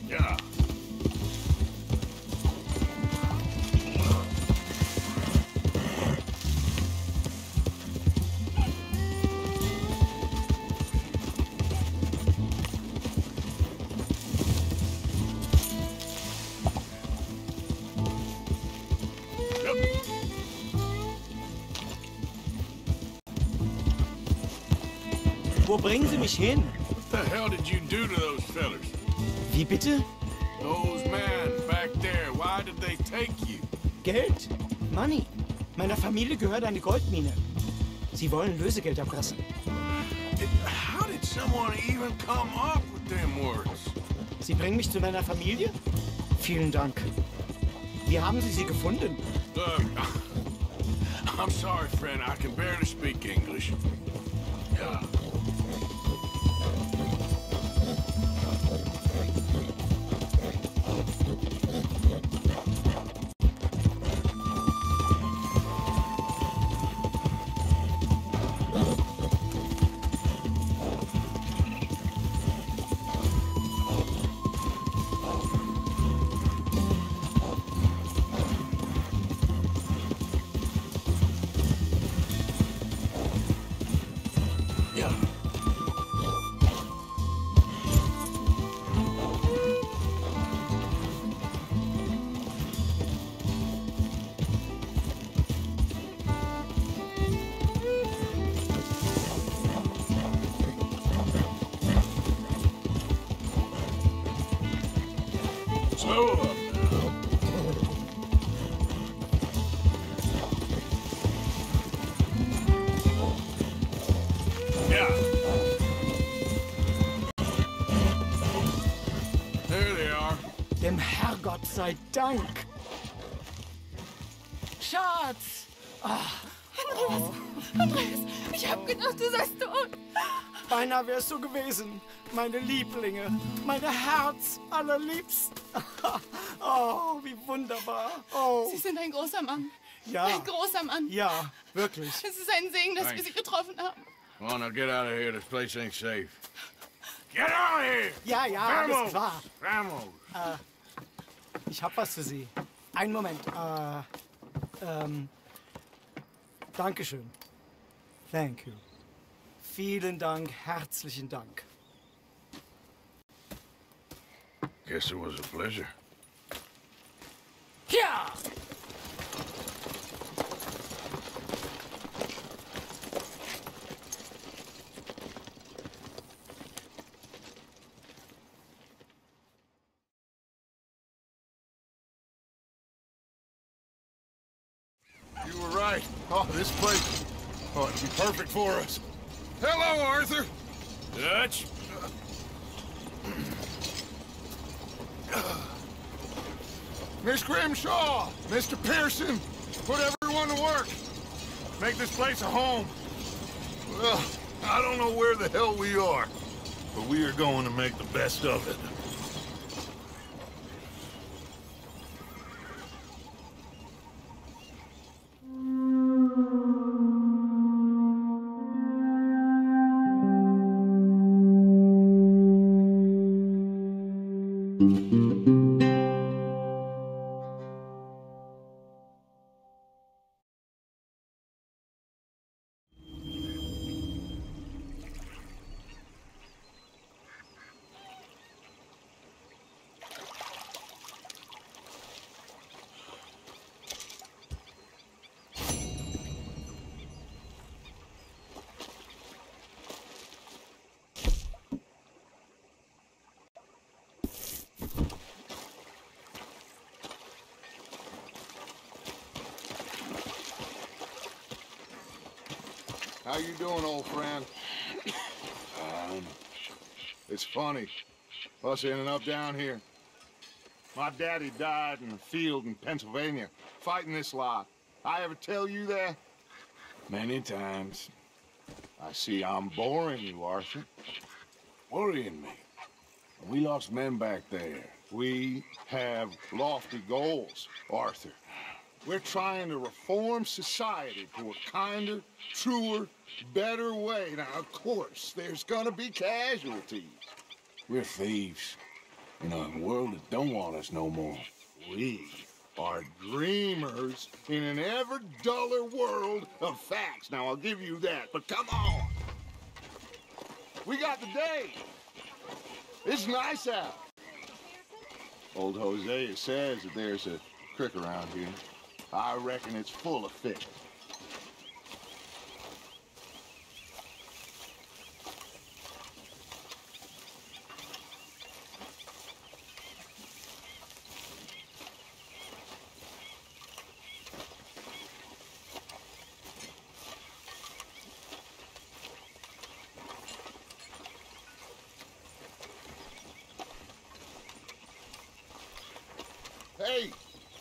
Yeah. Wo bringen Sie mich hin? What the hell did you do to those fellas? Wie bitte? Those men back there, why did they take you? Geld? Money. Meiner Familie gehört eine Goldmine. Sie wollen Lösegeld erpressen. How did someone even come up with them words? Sie bringen mich zu meiner Familie? Vielen Dank. Wie haben Sie sie gefunden? Look, I'm sorry, friend. I can barely speak English. Yeah. Yeah. Pull up now. Yeah. There they are. Dem Herrgott sei Dank. Schatz! Andreas, ich hab gedacht, du seist tot. Beinahe wärst du gewesen. Meine Lieblinge. Meine Herz allerliebst. Oh, wie wunderbar. Oh. Sie sind ein großer Mann. Ja. Ein großer Mann. Ja, wirklich. Es ist ein Segen, dass wir Sie getroffen haben. Come on, now get out of here. This place ain't safe. Get out of here! Ja, ja, alles klar. Vamos! Ich hab was für Sie. Einen Moment. Dankeschön. Thank you. Vielen Dank, herzlichen Dank. Guess it was a pleasure. Ja! You were right. Oh, this place. Oh, it'd be perfect for us. Hello, Arthur. Dutch? Miss Grimshaw, Mr. Pearson, put everyone to work. Make this place a home. Well, I don't know where the hell we are, but we are going to make the best of it. How you doing, old friend? It's funny, us ending up down here. My daddy died in the field in Pennsylvania, fighting this lot. I ever tell you that? Many times. I see I'm boring you, Arthur. Worrying me. We lost men back there. We have lofty goals, Arthur. We're trying to reform society to a kinder, truer, better way. Now, of course, there's gonna be casualties. We're thieves. In a world that don't want us no more. We are dreamers in an ever duller world of facts. Now, I'll give you that, but come on. We got the day. It's nice out. Old Hosea says that there's a creek around here. I reckon it's full of fish. Hey,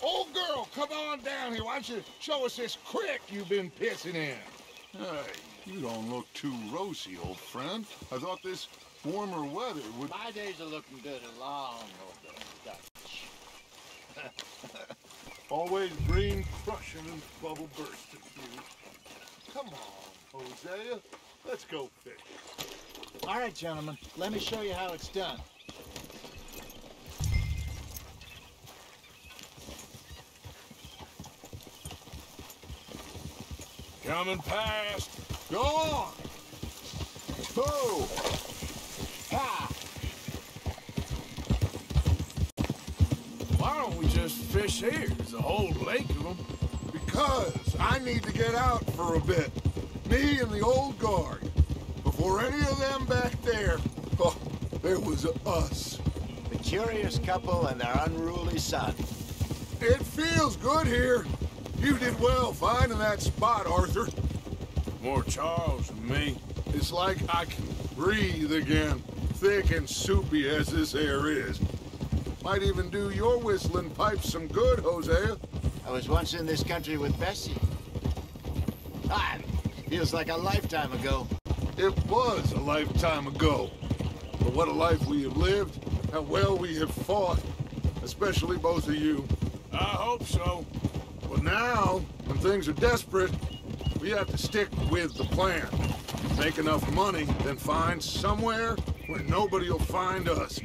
old girl, come on down here. Why don't you show us this creek you've been pissing in? Hey, you don't look too rosy, old friend. I thought this warmer weather would... My days are looking good along over Dutch. Always green crushing and bubble bursting, you. Come on, Hosea. Let's go fish. All right, gentlemen. Let me show you how it's done. Coming past. Go on. Ho! Ha! Why don't we just fish here? There's a whole lake of them. Because I need to get out for a bit. Me and the old guard. Before any of them back there, oh, there was us. The curious couple and their unruly son. It feels good here. You did well finding that spot, Arthur. More Charles than me. It's like I can breathe again, thick and soupy as this air is. Might even do your whistling pipes some good, Hosea. I was once in this country with Bessie. Feels like a lifetime ago. It was a lifetime ago. But what a life we have lived, how well we have fought, especially both of you. I hope so. But now, when things are desperate, we have to stick with the plan. Make enough money, then find somewhere where nobody will find us.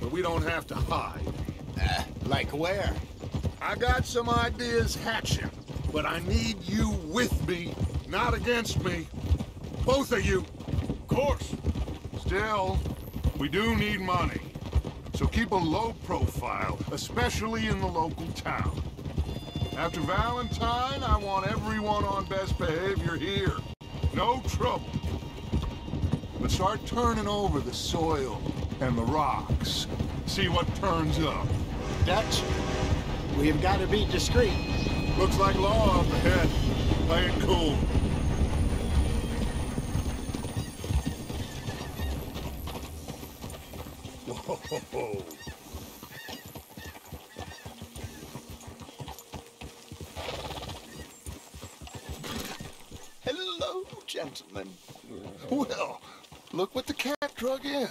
But we don't have to hide. Like where? I got some ideas hatching, but I need you with me, not against me. Both of you. Of course. Still, we do need money. So keep a low profile, especially in the local town. After Valentine, I want everyone on best behavior here. No trouble. But start turning over the soil and the rocks. See what turns up. Dutch, we've got to be discreet. Looks like law up ahead. Play it cool. Whoa. Hello, gentlemen. Well, look what the cat drug in.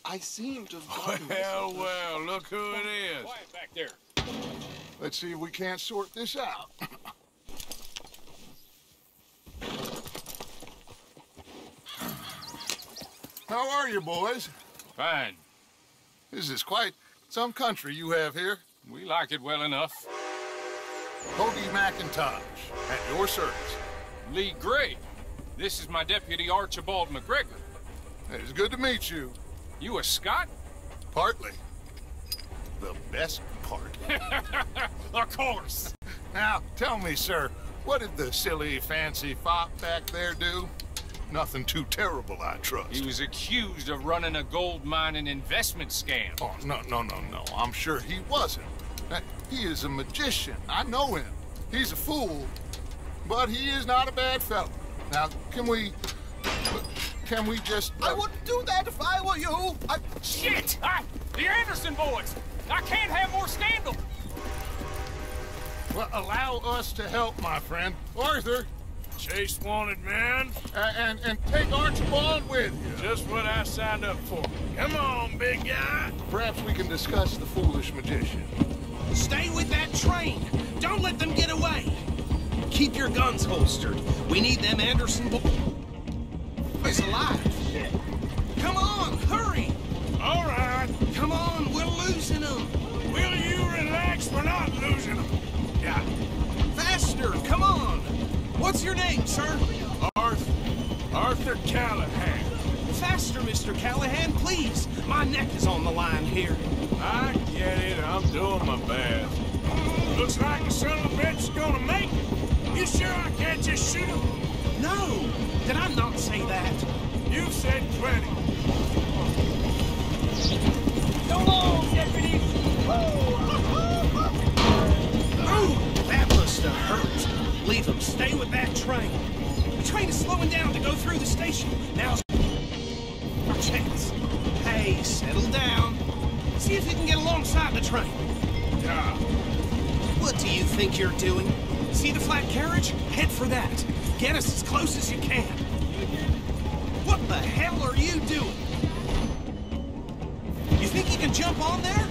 I seem to have Well, look who it is. Quiet back there. Let's see if we can't sort this out. How are you, boys? Fine. This is quite some country you have here. We like it well enough. Hoagie McIntosh, at your service. Lee Gray. This is my deputy, Archibald McGregor. It's good to meet you. You a Scot? Partly. The best part. Of course. Now, tell me, sir, what did the silly, fancy fop back there do? Nothing too terrible, I trust. He was accused of running a gold mining investment scam. Oh, no. I'm sure he wasn't. He is a magician. I know him. He's a fool, but he is not a bad fellow. Now, can we just... I wouldn't do that if I were you. Shit! The Anderson boys! I can't have more scandal! Well, allow us to help, my friend. Arthur! Chase wanted man. And take Archibald with you. Just what I signed up for. Come on, big guy. Perhaps we can discuss the foolish magician. Stay with that train. Don't let them get away. Keep your guns holstered. We need them Anderson boys alive. Come on, hurry. All right. Come on, we're losing them. Will you relax? We're not losing them. Yeah. Faster, come on. What's your name, sir? Arthur Callahan. Faster, Mr. Callahan, please. My neck is on the line here. I get it. I'm doing my best. Looks like the son of a bitch is gonna make it. You sure I can't just shoot him? No. Did I not say that? You said plenty. Come on, deputy. Oh, that must have hurt. Leave him. Stay with that train. The train is slowing down to go through the station. Now's our chance. Hey, settle down. See if you can get alongside the train. Yeah. What do you think you're doing? See the flat carriage? Head for that. Get us as close as you can. What the hell are you doing? You think you can jump on there?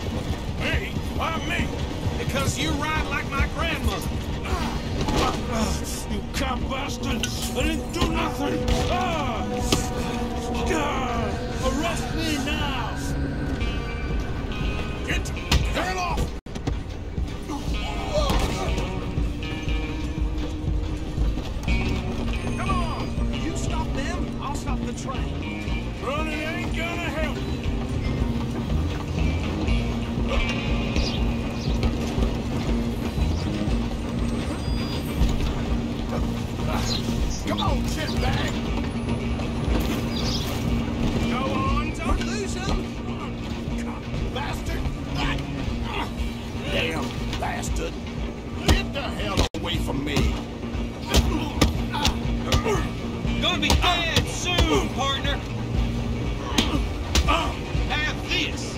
Me? Why me? Because you ride like my grandmother. You cop bastard! I didn't do nothing! Arrest me now! Get off! Come on! You stop them, I'll stop the train. Running ain't gonna help. Come on, shitbag! Go on, don't lose them! be dead soon, partner. Have this.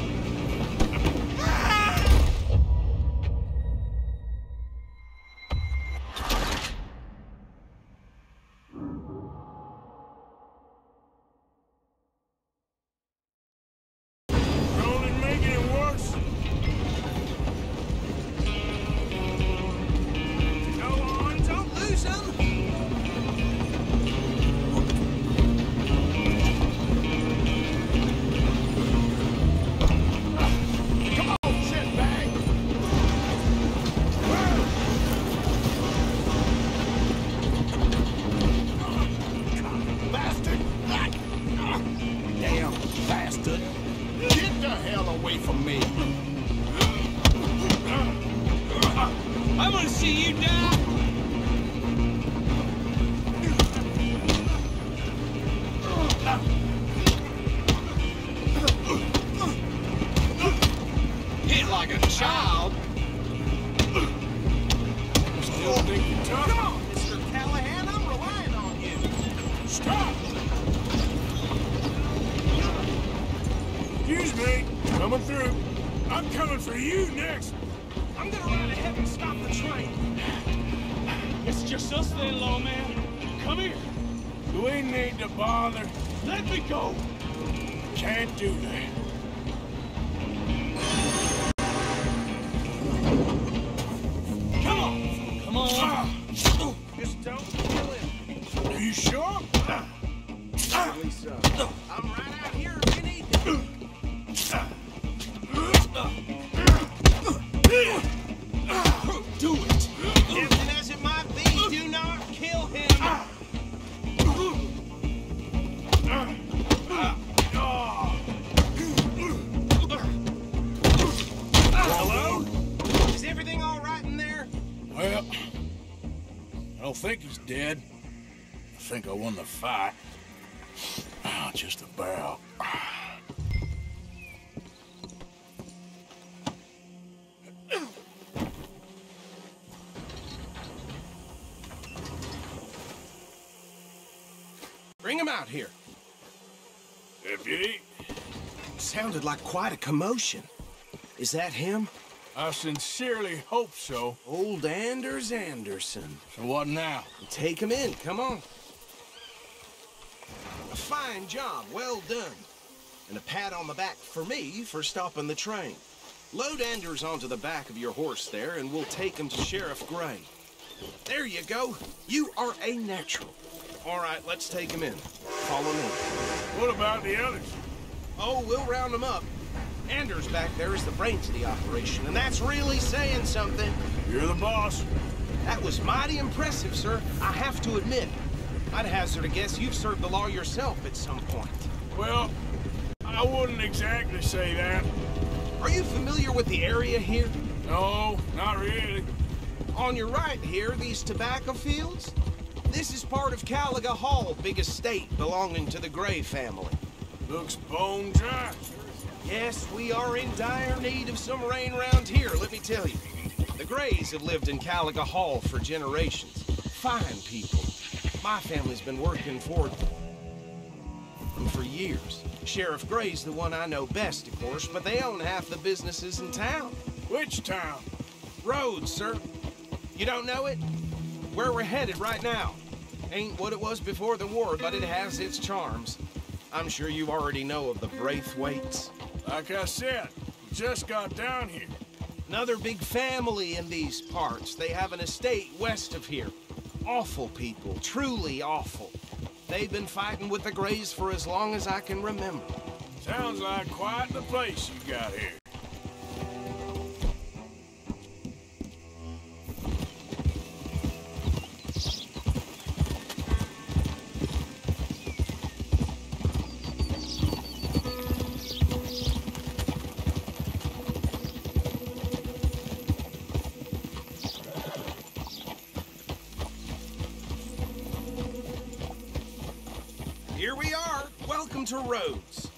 I think he's dead. I think I won the fight. Oh, just about. Bring him out here. Deputy? Sounded like quite a commotion. Is that him? I sincerely hope so. Old Anders Anderson. So what now? Take him in, come on. A fine job, well done. And a pat on the back for me for stopping the train. Load Anders onto the back of your horse there, and we'll take him to Sheriff Gray. There you go. You are a natural. All right, let's take him in. Follow me. What about the others? Oh, we'll round them up. Anders back there is the brains of the operation, and that's really saying something. You're the boss. That was mighty impressive, sir. I have to admit. I'd hazard a guess you've served the law yourself at some point. Well, I wouldn't exactly say that. Are you familiar with the area here? No, not really. On your right here, these tobacco fields? This is part of Caliga Hall, big estate belonging to the Gray family. Looks bone dry. Yes, we are in dire need of some rain around here, let me tell you. The Grays have lived in Caliga Hall for generations. Fine people. My family's been working for them for years. Sheriff Gray's the one I know best, of course, but they own half the businesses in town. Which town? Rhodes, sir. You don't know it? Where we're headed right now. Ain't what it was before the war, but it has its charms. I'm sure you already know of the Braithwaites. Like I said, just got down here. Another big family in these parts. They have an estate west of here. Awful people, truly awful. They've been fighting with the Grays for as long as I can remember. Sounds like quite the place you got here. Here we are. Welcome to Rhodes.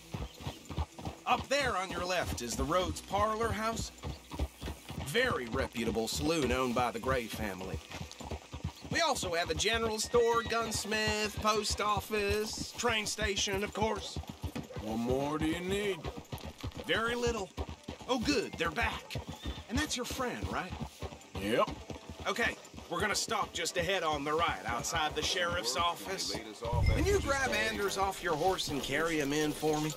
Up there on your left is the Rhodes Parlor House. Very reputable saloon owned by the Gray family. We also have a general store, gunsmith, post office, train station, of course. What more do you need? Very little. Oh, good, they're back. And that's your friend, right? Yep. Okay, we're gonna stop just ahead on the right, outside the sheriff's office. Can you grab Anders off your horse and carry him in for me?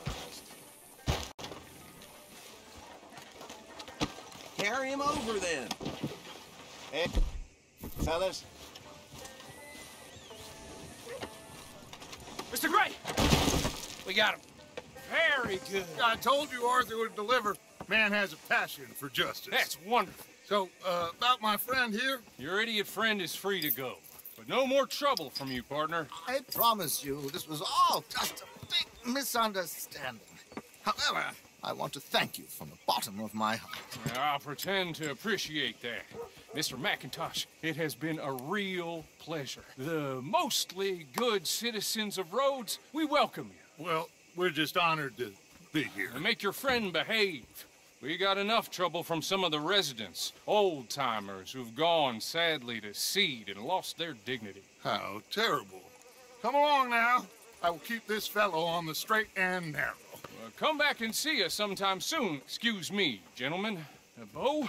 Carry him over, then. Hey, fellas. Mr. Gray! We got him. Very good. I told you Arthur would deliver. Man has a passion for justice. That's wonderful. So, about my friend here? Your idiot friend is free to go. But no more trouble from you, partner. I promise you, this was all just a big misunderstanding. However, I want to thank you from the bottom of my heart. I'll pretend to appreciate that. Mr. McIntosh, it has been a real pleasure. The mostly good citizens of Rhodes, we welcome you. Well, we're just honored to be here. And make your friend behave. We got enough trouble from some of the residents, old-timers who've gone, sadly, to seed and lost their dignity. How terrible. Come along now. I will keep this fellow on the straight and narrow. Come back and see us sometime soon. Excuse me, gentlemen. Bo,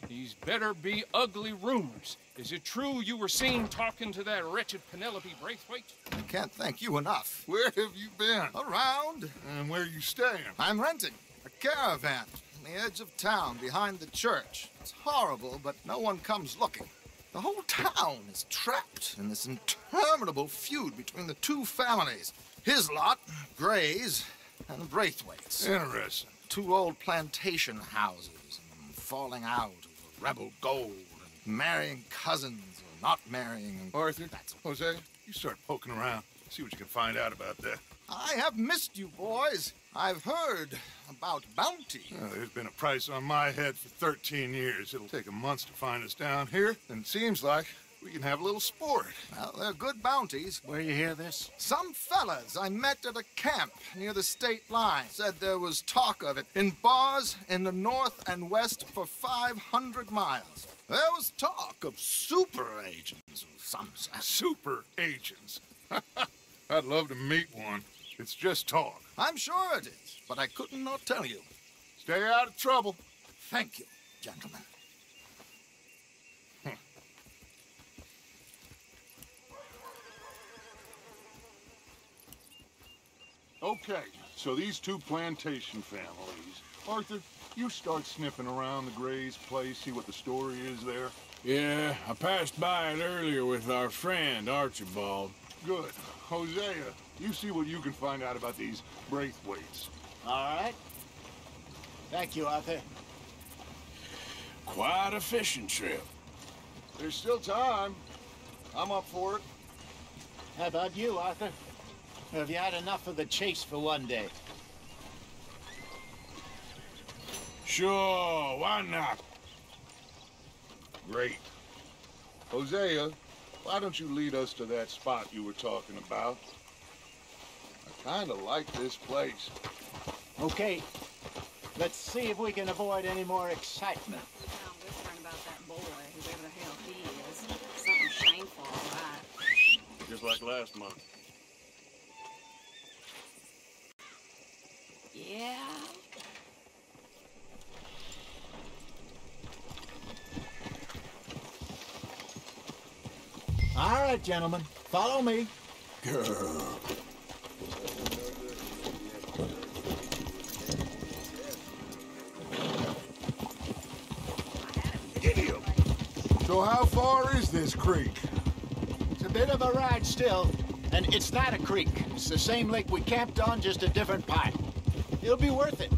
these better be ugly rumors. Is it true you were seen talking to that wretched Penelope Braithwaite? I can't thank you enough. Where have you been? Around. And where are you staying? I'm renting a caravan on the edge of town behind the church. It's horrible, but no one comes looking. The whole town is trapped in this interminable feud between the two families. His lot, Gray's, and the Braithwaites. Interesting. Two old plantation houses, and falling out over rebel gold, and marrying cousins or not marrying. And Arthur, Jose, you start poking around. See what you can find out about that. I have missed you, boys. I've heard about bounty. There's been a price on my head for 13 years. It'll take a month to find us down here, and it seems like we can have a little sport. Well, they're good bounties. Where you hear this? Some fellas I met at a camp near the state line said there was talk of it in bars in the north and west for 500 miles. There was talk of super agents of some sort. Super agents? I'd love to meet one. It's just talk. I'm sure it is, but I couldn't not tell you. Stay out of trouble. Thank you, gentlemen. Okay, so these two plantation families. Arthur, you start sniffing around the Gray's place, see what the story is there. Yeah, I passed by it earlier with our friend, Archibald. Good. Hosea, you see what you can find out about these Braithwaites. All right. Thank you, Arthur. Quite a fishing trip. There's still time. I'm up for it. How about you, Arthur? Have you had enough of the chase for one day? Sure, why not? Great. Hosea, why don't you lead us to that spot you were talking about? I kind of like this place. Okay. Let's see if we can avoid any more excitement. I'm whispering about that boy, whoever the hell he is. Something shameful, all right. Just like last month. Yeah. All right, gentlemen. Follow me. Girl. Idiot! So how far is this creek? It's a bit of a ride still, and it's not a creek. It's the same lake we camped on, just a different pipe. It'll be worth it.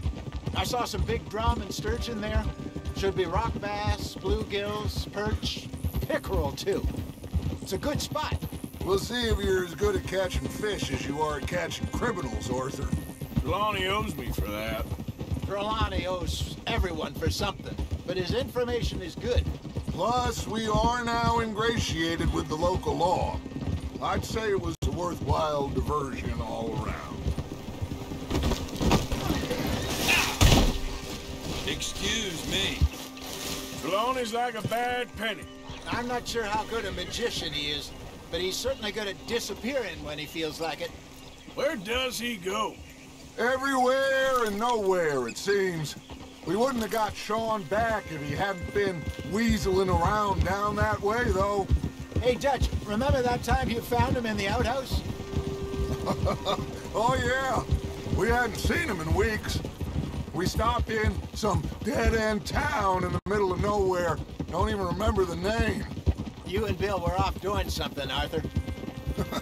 I saw some big drum and sturgeon there. Should be rock bass, bluegills, perch, pickerel, too. It's a good spot. We'll see if you're as good at catching fish as you are at catching criminals, Arthur. Trelawney owes me for that. Trelawney owes everyone for something, but his information is good. Plus, we are now ingratiated with the local law. I'd say it was a worthwhile diversion all around. Excuse me. Trelawney's like a bad penny. I'm not sure how good a magician he is, but he's certainly good at disappearing when he feels like it. Where does he go? Everywhere and nowhere, it seems. We wouldn't have got Sean back if he hadn't been weaseling around down that way, though. Hey, Dutch, remember that time you found him in the outhouse? Oh, yeah. We hadn't seen him in weeks. We stopped in some dead-end town in the middle of nowhere. Don't even remember the name. You and Bill were off doing something, Arthur.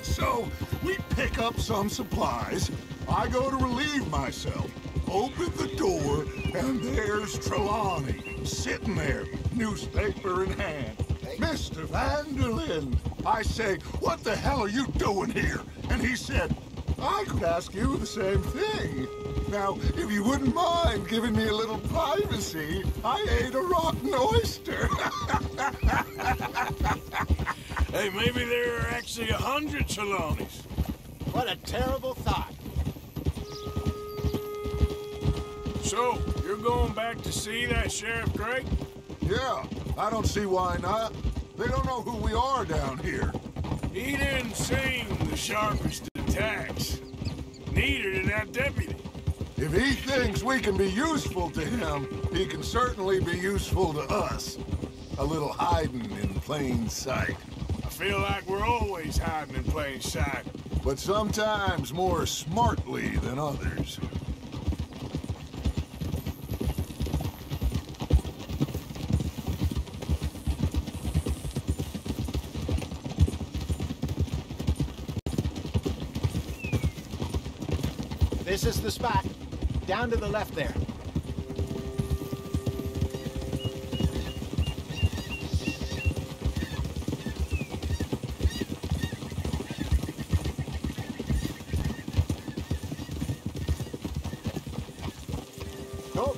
So, we pick up some supplies. I go to relieve myself. Open the door, and there's Trelawney, sitting there, newspaper in hand. Mr. Vanderlyn. I say, what the hell are you doing here? And he said, I could ask you the same thing. Now, if you wouldn't mind giving me a little privacy, I ate a rotten oyster. Hey, maybe there are actually 100 Trelawneys. What a terrible thought. So, you're going back to see that Sheriff Gray? Yeah, I don't see why not. They don't know who we are down here. He didn't seem the sharpest attacks. Neither did that deputy. If he thinks we can be useful to him, he can certainly be useful to us. A little hiding in plain sight. I feel like we're always hiding in plain sight. But sometimes more smartly than others. This is the spot. Down to the left there. Go.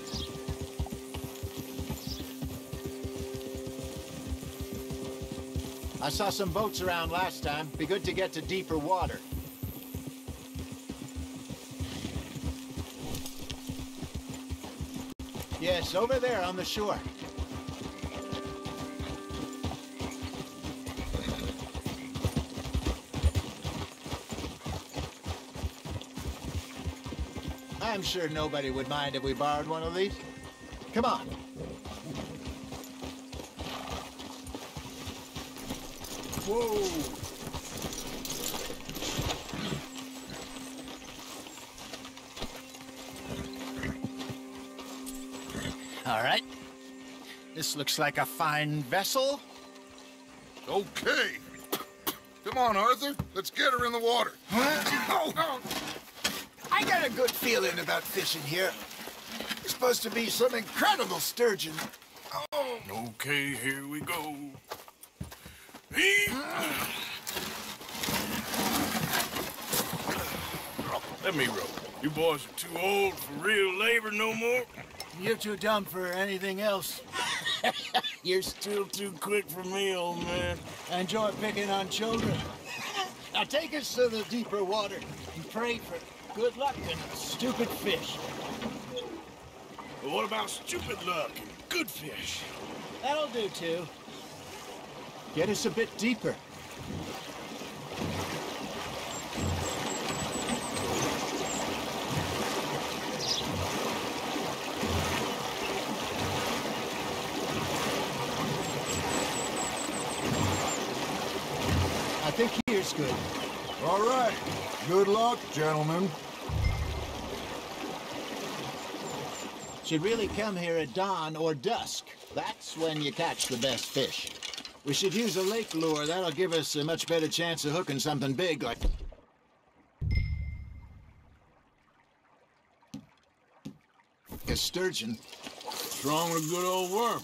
I saw some boats around last time. Be good to get to deeper water. Yes, over there on the shore. I'm sure nobody would mind if we borrowed one of these. Come on. Whoa! All right. This looks like a fine vessel. Okay. Come on, Arthur. Let's get her in the water. Oh. I got a good feeling about fishing here. It's supposed to be some incredible sturgeon. Oh. Okay, here we go. Let me row. You boys are too old for real labor no more. You're too dumb for anything else. You're still too quick for me, old man. I enjoy picking on children. Now take us to the deeper water and pray for good luck and stupid fish. But what about stupid luck and good fish? That'll do, too. Get us a bit deeper. I think here's good. All right. Good luck, gentlemen. Should really come here at dawn or dusk. That's when you catch the best fish. We should use a lake lure. That'll give us a much better chance of hooking something big like... a sturgeon. What's wrong with a good old worm?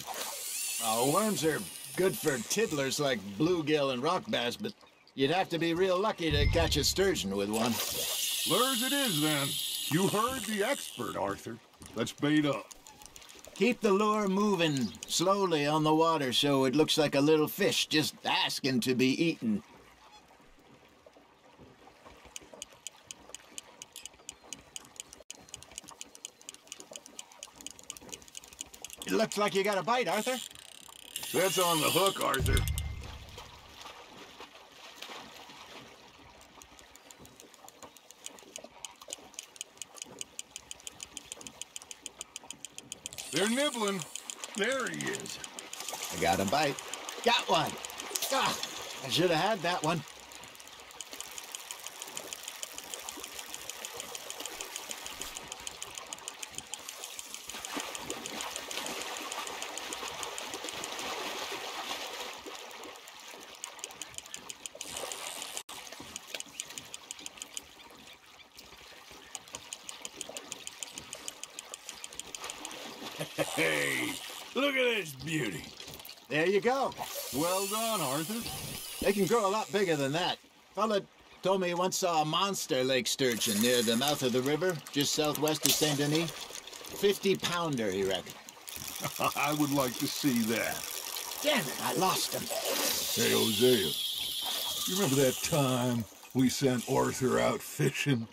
Oh, worms are good for tiddlers like bluegill and rock bass, but you'd have to be real lucky to catch a sturgeon with one. Lures it is, then. You heard the expert, Arthur. Let's bait up. Keep the lure moving slowly on the water so it looks like a little fish just asking to be eaten. It looks like you got a bite, Arthur. That's on the hook, Arthur. They're nibbling. There he is. I got a bite. Got one. Ah, I should have had that one. Hey, look at this beauty. There you go. Well done, Arthur. They can grow a lot bigger than that. Fella told me he once saw a monster lake sturgeon near the mouth of the river, just southwest of Saint Denis. 50-pounder, he reckoned. I would like to see that. Damn it, I lost him. Hey, Hosea, you remember that time we sent Arthur out fishing?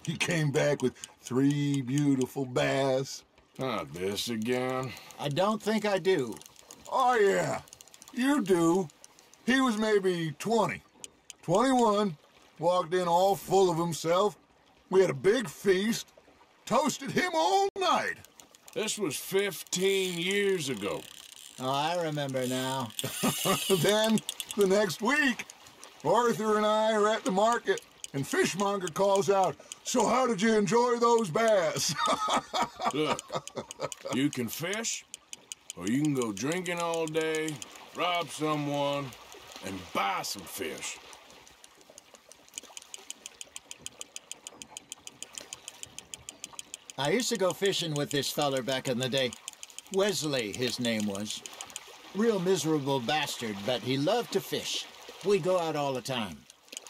He came back with 3 beautiful bass. Not this again. I don't think I do. Oh, yeah. You do. He was maybe 20. 21. Walked in all full of himself. We had a big feast. Toasted him all night. This was 15 years ago. Oh, I remember now. Then, the next week, Arthur and I are at the market, and Fishmonger calls out, "So how did you enjoy those bass?" Look, you can fish, or you can go drinking all day, rob someone, and buy some fish. I used to go fishing with this feller back in the day. Wesley, his name was. Real miserable bastard, but he loved to fish. We'd go out all the time.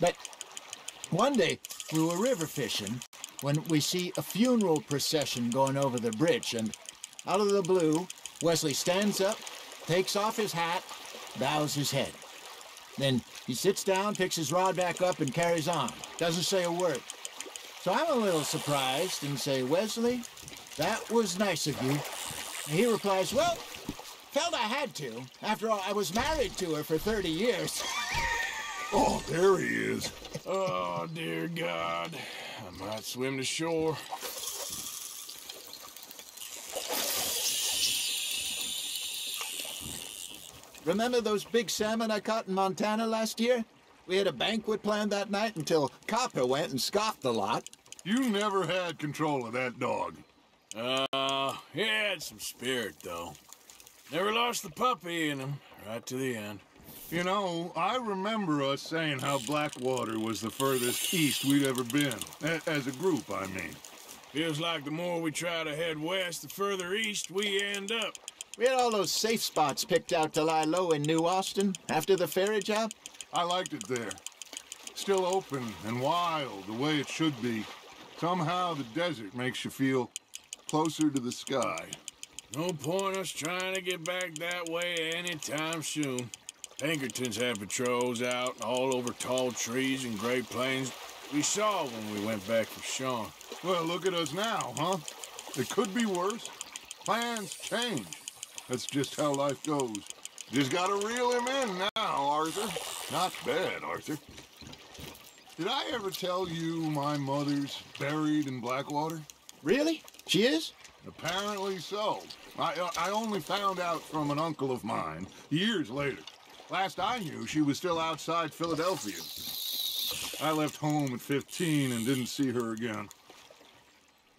But one day, we were river fishing when we see a funeral procession going over the bridge, and out of the blue, Wesley stands up, takes off his hat, bows his head. Then he sits down, picks his rod back up, and carries on. Doesn't say a word. So I'm a little surprised and say, "Wesley, that was nice of you." And he replies, "Well, felt I had to. After all, I was married to her for 30 years. Oh, there he is. Oh, dear God. I might swim to shore. Remember those big salmon I caught in Montana last year? We had a banquet planned that night until Copper went and scoffed the lot. You never had control of that dog. He had some spirit, though. Never lost the puppy in him, right to the end. You know, I remember us saying how Blackwater was the furthest east we'd ever been. As a group, I mean. Feels like the more we try to head west, the further east we end up. We had all those safe spots picked out to lie low in New Austin after the ferry job. I liked it there. Still open and wild, the way it should be. Somehow the desert makes you feel closer to the sky. No point us trying to get back that way anytime soon. Pinkertons had patrols out all over tall trees and Great Plains. We saw when we went back for Sean. Well, look at us now, huh? It could be worse. Plans change. That's just how life goes. Just gotta reel him in now, Arthur. Not bad, Arthur. Did I ever tell you my mother's buried in Blackwater? Really? She is? Apparently so. I only found out from an uncle of mine years later. Last I knew, she was still outside Philadelphia. I left home at 15 and didn't see her again.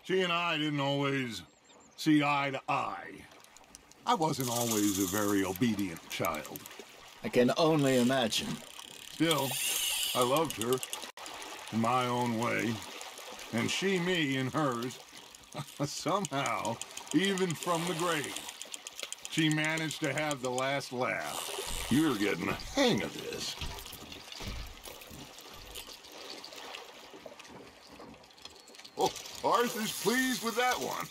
She and I didn't always see eye to eye. I wasn't always a very obedient child. I can only imagine. Still, I loved her in my own way, and she me in hers. Somehow, even from the grave, she managed to have the last laugh. You're getting the hang of this. Oh, Arthur's pleased with that one.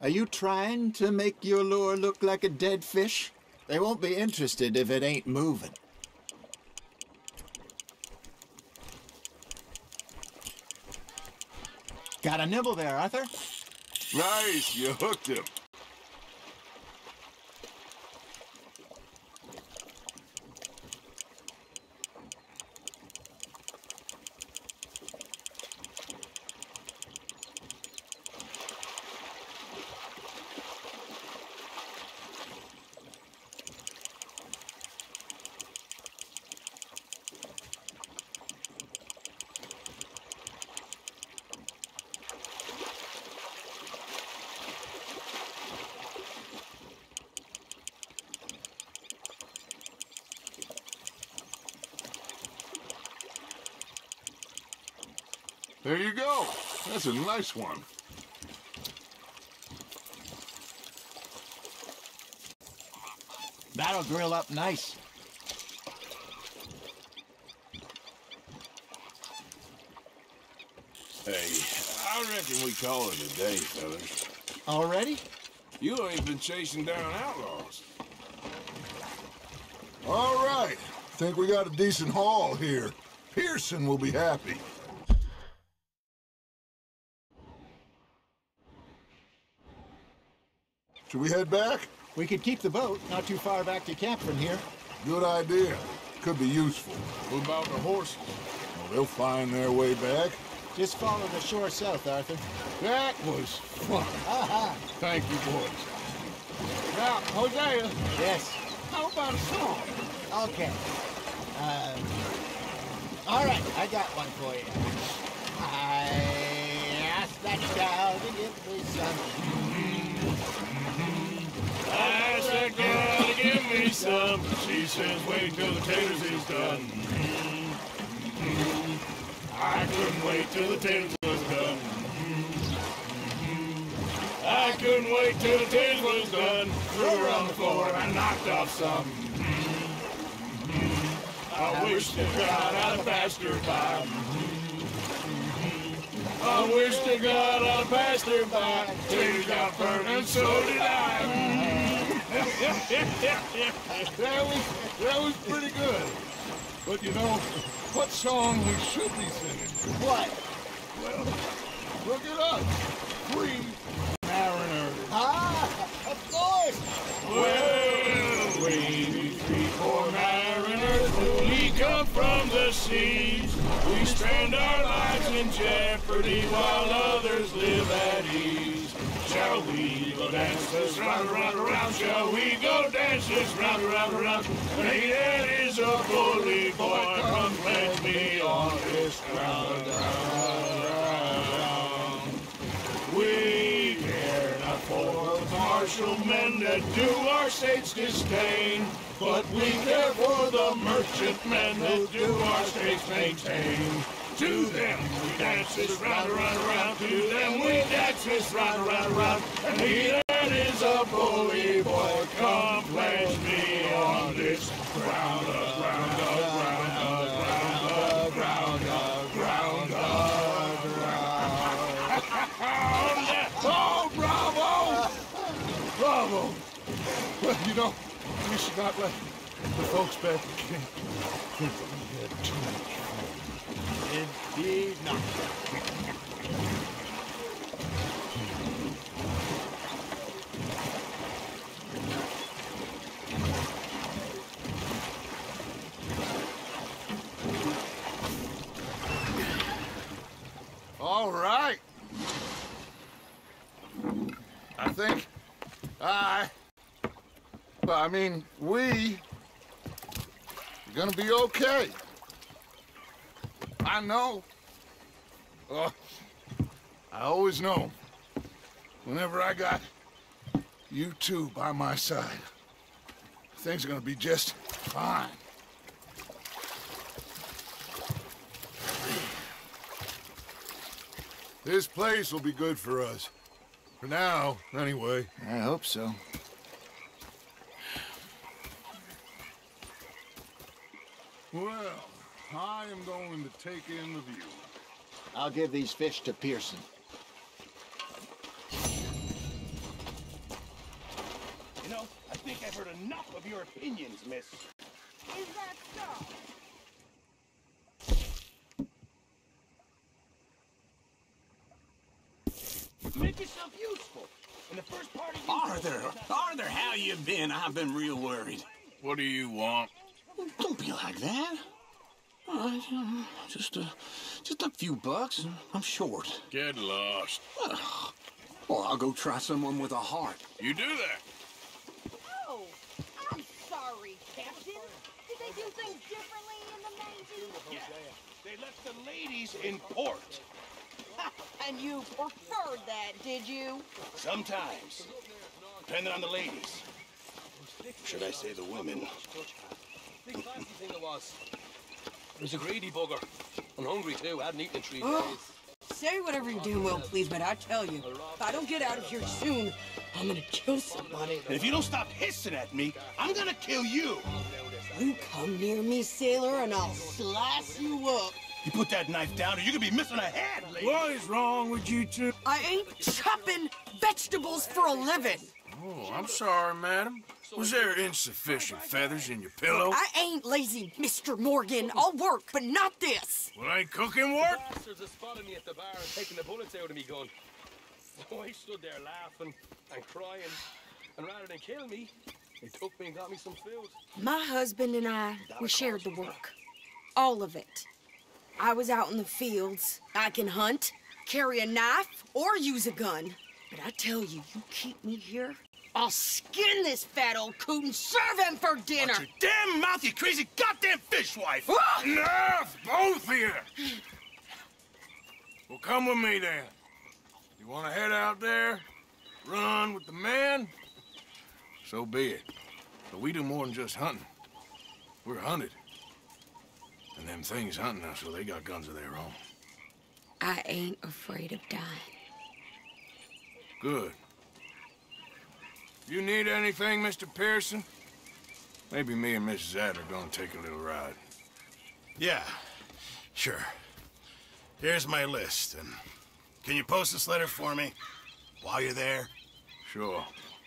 Are you trying to make your lure look like a dead fish? They won't be interested if it ain't moving. Got a nibble there, Arthur? Nice, you hooked him. There you go. That's a nice one. That'll grill up nice. Hey, I reckon we call it a day, fellas. Already? You ain't been chasing down outlaws. All right. Think we got a decent haul here. Pearson will be happy. Should we head back? We could keep the boat, not too far back to camp from here. Good idea. Could be useful. What about the horses? Well, they'll find their way back. Just follow the shore south, Arthur. That was fun. Thank you, boys. Now, Hosea. Yes. How about a song? Okay. All right, I got one for you. I asked that gal to give me some. I asked that girl to give me some. She says, wait till the taters is done. I couldn't wait till the taters was done. I couldn't wait till the taters was done. Threw her on the floor and I knocked off some. I wish to God I'd have passed her by. I wish to God I'd passed her by. Taters got burned and so did I. That was pretty good. But you know, what song we should be singing? What? Well, look it up. Free Mariner. Ah, of course. Well, we three poor mariners, we come from the seas. We spend our lives in jeopardy while others live at ease. Shall we go dance this round, around, around? Shall we go dance this round, around, around? Hey, that is a bully boy. Come pledge me on this ground, We care not for the martial men that do our state's disdain, but we care for the merchantmen that do our state's maintain. To them we dance this round, around, around. To them we dance this round, around, around. And he that is a bully boy, come pledge me on this ground, ground, ground, ground, ground, ground, ground. Oh, bravo! Bravo! Well, you know, we should not let the folks back at camp think that we had too much fun. Indeed not. All right. I think we are gonna be okay. I know. I always know. Whenever I got you two by my side, things are gonna be just fine. This place will be good for us. For now, anyway. I hope so. Well, I am going to take in the view. I'll give these fish to Pearson. You know, I think I've heard enough of your opinions, miss. Is that so? Make yourself useful. In the first part of Arthur, how you been? I've been real worried. What do you want? Don't be like that. All right, just a few bucks, and I'm short. Get lost. Well, I'll go try someone with a heart. You do that. Oh, I'm sorry, Captain. Did they do things differently in the Navy? Yeah, they left the ladies in port. And you preferred that, did you? Sometimes, depending on the ladies. Should I say the women? Big fancy thing it was. It was a greedy bugger. And hungry too. Hadn't eaten in 3 days. Say whatever you do, Will, please, but I tell you, if I don't get out of here soon, I'm gonna kill somebody. And if you don't stop hissing at me, I'm gonna kill you. You come near me, sailor, and I'll slice you up. You put that knife down or you're gonna be missing a head, lady. What is wrong with you two? I ain't chopping vegetables for a living. Oh, I'm sorry, madam. Was there insufficient feathers in your pillow? I ain't lazy, Mr. Morgan. I'll work, but not this. Well, ain't cooking work? Bastards have spotted me at the bar and taken the bullets out of me gun. So I stood there laughing and crying. And rather than kill me, they took me and got me some food. My husband and I, we shared the work. All of it. I was out in the fields. I can hunt, carry a knife, or use a gun. But I tell you, you keep me here, I'll skin this fat old coot and serve him for dinner. Watch your damn mouth, you crazy goddamn fishwife! Enough, both of you! Well, come with me then. You want to head out there, run with the men? So be it. But we do more than just hunting. We're hunted. And them things hunting us, so they got guns of their own. I ain't afraid of dying. Good. You need anything, Mr. Pearson? Maybe me and Mrs. Adler gonna take a little ride. Yeah, sure. Here's my list, and can you post this letter for me while you're there? Sure.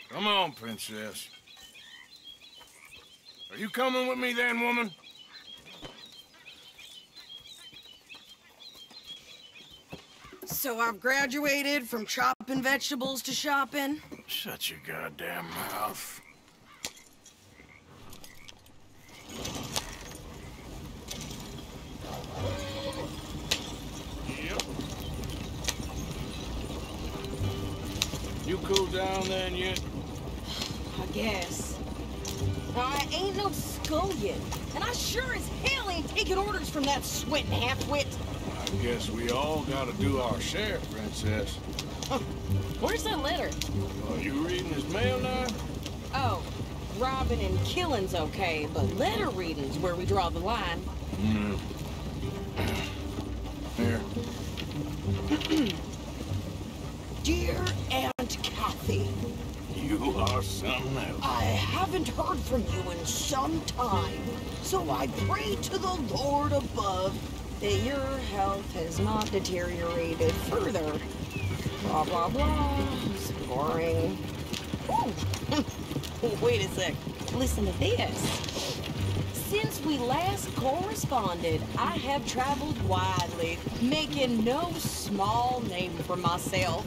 Come on, Princess. Are you coming with me then, woman? So I've graduated from chopping vegetables to shopping. Shut your goddamn mouth. Yep. You cooled down then yet? I guess. I ain't no scullion, and I sure as hell ain't taking orders from that sweating half-wit. I guess we all gotta do our share, Princess. Where's that letter? Are you reading his mail now? Oh, robbing and killing's okay, but letter reading's where we draw the line. Here. Dear Aunt Kathy. You are something else. I haven't heard from you in some time, so I pray to the Lord above that your health has not deteriorated further. Blah, blah, blah. It's boring. Ooh. Wait a sec. Listen to this. Since we last corresponded, I have traveled widely, making no small name for myself.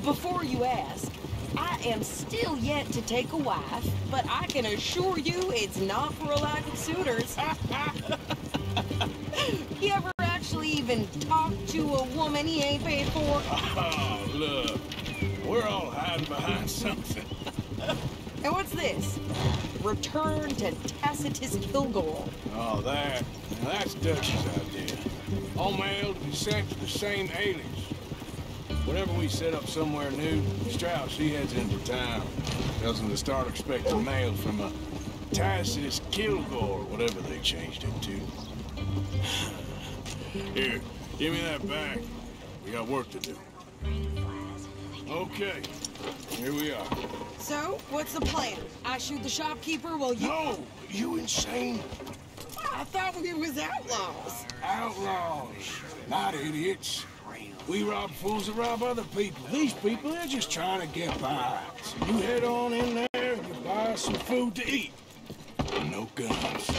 Before you ask, I am still yet to take a wife, but I can assure you it's not for a lack of suitors. You ever actually even talk to a woman he ain't paid for? Oh, look. We're all hiding behind something. And what's this? Return to Tacitus Kilgore. Oh, that. Now that's Dutch's idea. All mail to be sent to the same alias. Whenever we set up somewhere new, Strauss, he heads into town. Tells them to start expecting mail from a Tacitus Kilgore, whatever they changed it to. Here, give me that back. We got work to do. Okay, here we are. So, what's the plan? I shoot the shopkeeper while you... No! You insane? I thought we was outlaws. Outlaws, not idiots. We rob fools that rob other people. These people, they're just trying to get by. So you head on in there and you buy us some food to eat. And no guns.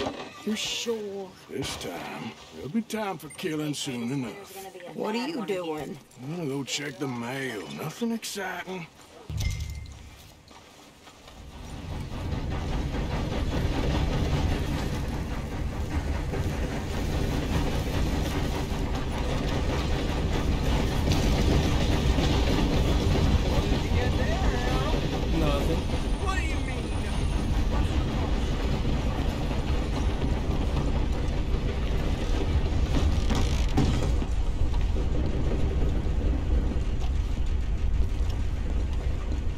You sure? This time, there'll be time for killing soon enough. What are you doing? I'm gonna go check the mail. Nothing exciting. Nothing. What do you mean?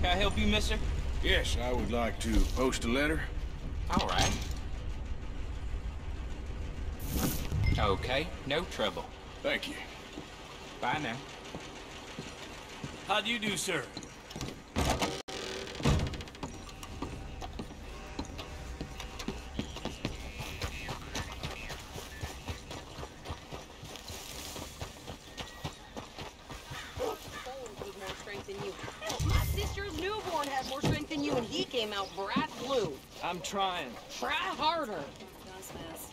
Can I help you, mister? Yes, I would like to post a letter. All right. Okay, no trouble. Thank you. Bye now. How do you do, sir? My sister's newborn has more strength than you, and he came out bright blue. I'm trying. Try harder. Does this?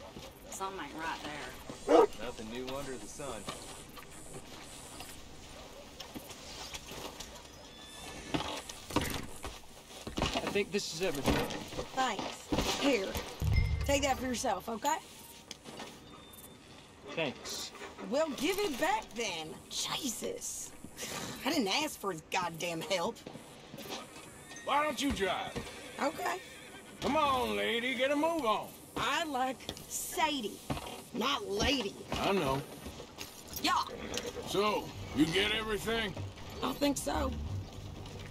Something ain't right there. Nothing new under the sun. I think this is everything. Thanks. Here, take that for yourself, okay? Thanks. Well, give it back then. Jesus. I didn't ask for his goddamn help. Why don't you drive? Okay. Come on, lady, get a move on. I like Sadie, not lady. I know. Yeah. So, you get everything? I think so.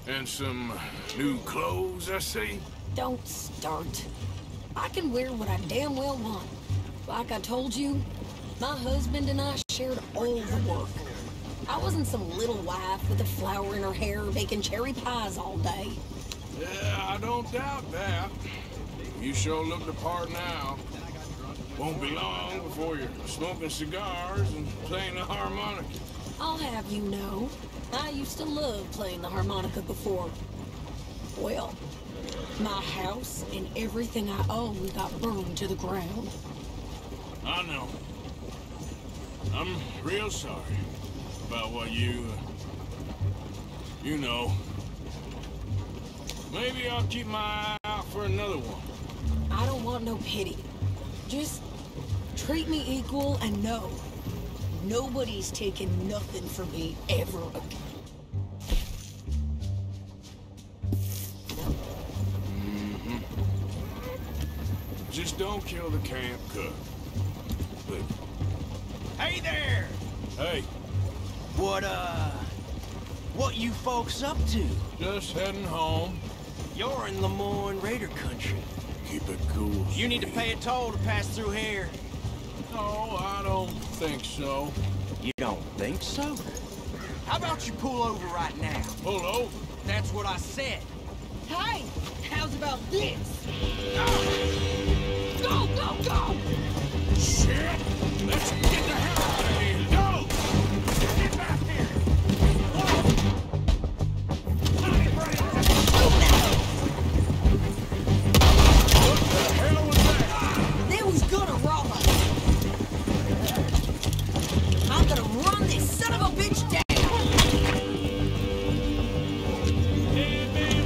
And some new clothes, I see? Don't start. I can wear what I damn well want. Like I told you, my husband and I shared all the work. I wasn't some little wife with a flower in her hair baking cherry pies all day. Yeah, I don't doubt that. You sure look the part now. Won't be long before you're smoking cigars and playing the harmonica. I'll have you know, I used to love playing the harmonica before. Well, my house and everything I own got burned to the ground. I know. I'm real sorry about what you know. Maybe I'll keep my eye out for another one. I don't want no pity. Just treat me equal and know nobody's taking nothing from me ever again. Just don't kill the camp cook. But... Hey there! Hey. What you folks up to? Just heading home. You're in Lemoyne Raider country. Keep it cool. You need to pay a toll to pass through here. No, I don't think so. You don't think so? How about you pull over right now? Pull over? That's what I said. Hey, how's about this? Go, go, go! Shit! Let's get the hell out of here! Go! Get back here! What the hell was that? They was gonna rob us. I'm gonna run this son of a bitch down.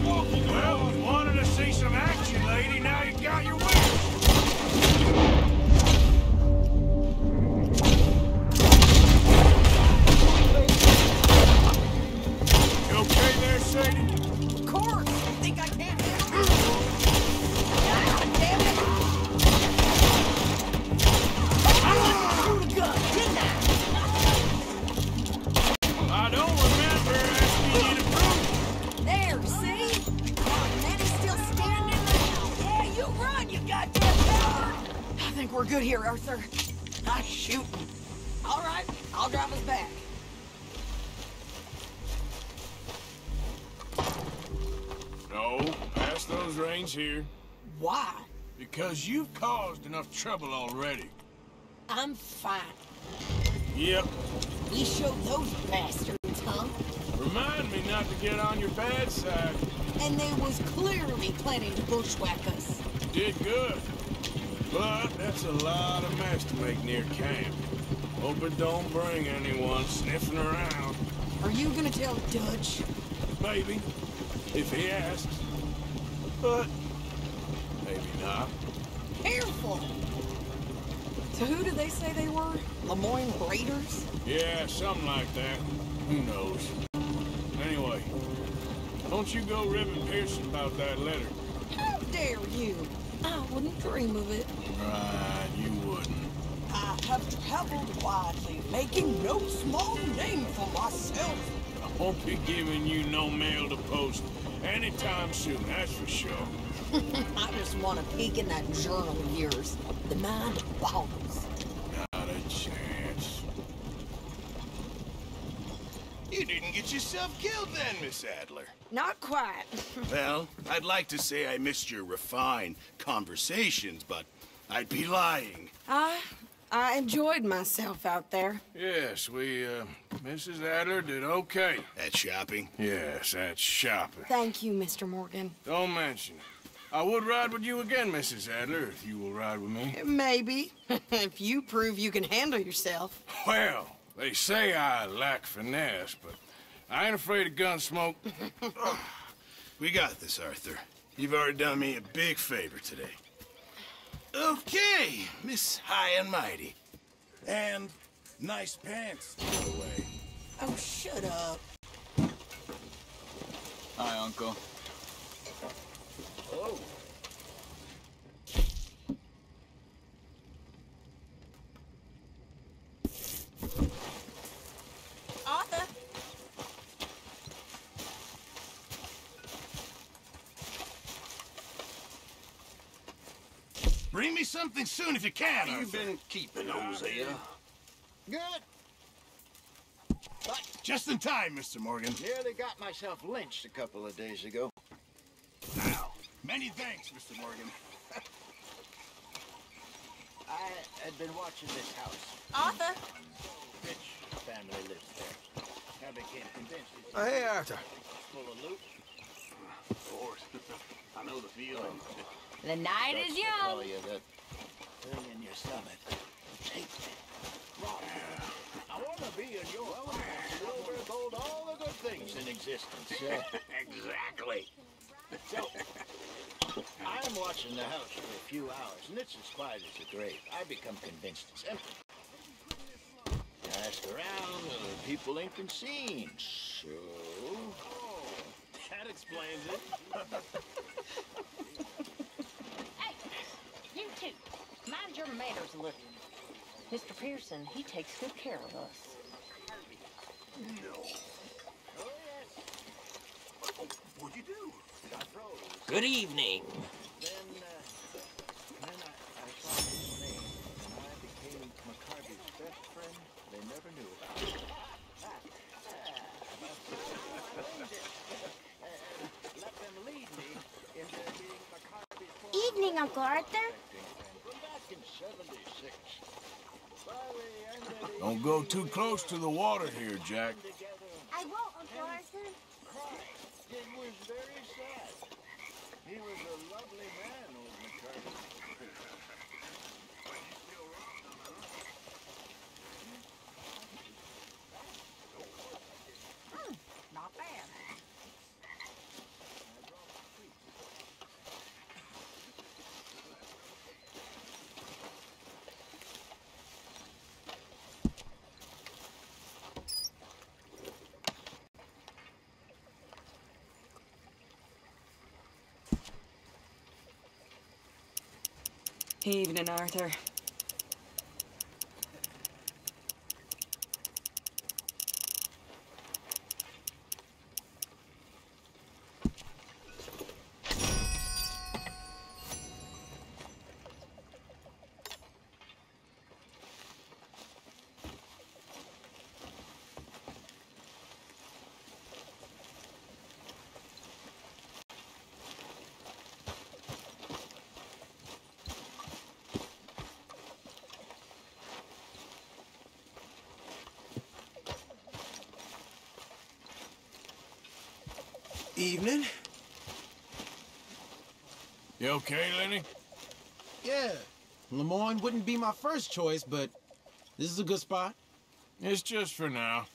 Well, you wanted to see some action, lady. Now you got your wish. You okay there, Sadie? Of course. You think I can't hit him? God damn it! I shoot a gun, didn't I don't remember asking you to prove. There, see? Oh, man is still standing there. Yeah, you run, you goddamn coward. I think we're good here, Arthur. Nice shooting. All right, I'll drive us back. No, pass those reins here. Why? Because you've caused enough trouble already. I'm fine. Yep, He showed those bastards, huh? Remind me not to get on your bad side. And they was clearly planning to bushwhack us. Did good. But that's a lot of mess to make near camp. Hope it don't bring anyone sniffing around. Are you gonna tell Dutch? Maybe, if he asks. But maybe not. Careful! So who did they say they were? Lemoyne Raiders? Yeah, something like that. Who knows? Anyway, don't you go ribbing Pearson about that letter. How dare you? I wouldn't dream of it. Right, you wouldn't. I have traveled widely, making no small name for myself. I won't be giving you no mail to post anytime soon, that's for sure. I just want to peek in that journal of yours. The mind boggles. Not a chance. You didn't get yourself killed then, Miss Adler. Not quite. Well, I'd like to say I missed your refined conversations, but I'd be lying. I enjoyed myself out there. Yes, Mrs. Adler did okay. At shopping? Yes, at shopping. Thank you, Mr. Morgan. Don't mention it. I would ride with you again, Mrs. Adler, if you will ride with me. Maybe. If you prove you can handle yourself. Well, they say I lack finesse, but I ain't afraid of gun smoke. We got this, Arthur. You've already done me a big favor today. Okay, Miss High and Mighty. And nice pants, by the way. Oh, shut up. Hi, Uncle. Oh. Arthur. Bring me something soon if you can, You've Arthur. been keeping those here. Good. But Just in time, Mr. Morgan. nearly got myself lynched a couple of days ago. Now, many thanks, Mr. Morgan. I had been watching this house. Arthur. Rich family lives there. I became convinced it's Oh, hey, Arthur. full of loot. Of course. I know the feeling. The night is young. Tell you that thing in your stomach. Take that. I want to be in your silver, gold, all the good things in existence. Exactly. So, I'm watching the house for a few hours, and it's as quiet as a grave. I become convinced it's empty. I ask around, people ain't been seen. So, That explains it. Hey, you two, mind your manners a little. Mr. Pearson, he takes good care of us. What'd you do? I froze. Good evening. Then I saw his name, and I became McCarthy's best friend. They never knew about it. Let them lead me into being McCarthy's Evening, Uncle Arthur. back in '76. By the end of the Don't go too close to the water here, Jack. I won't, Uncle Arthur. It was very sad. He was a lovely man, old McCarthy. Not bad. Evening, Arthur. Evening. You okay, Lenny? Yeah. Lemoyne wouldn't be my first choice, but this is a good spot. It's just for now.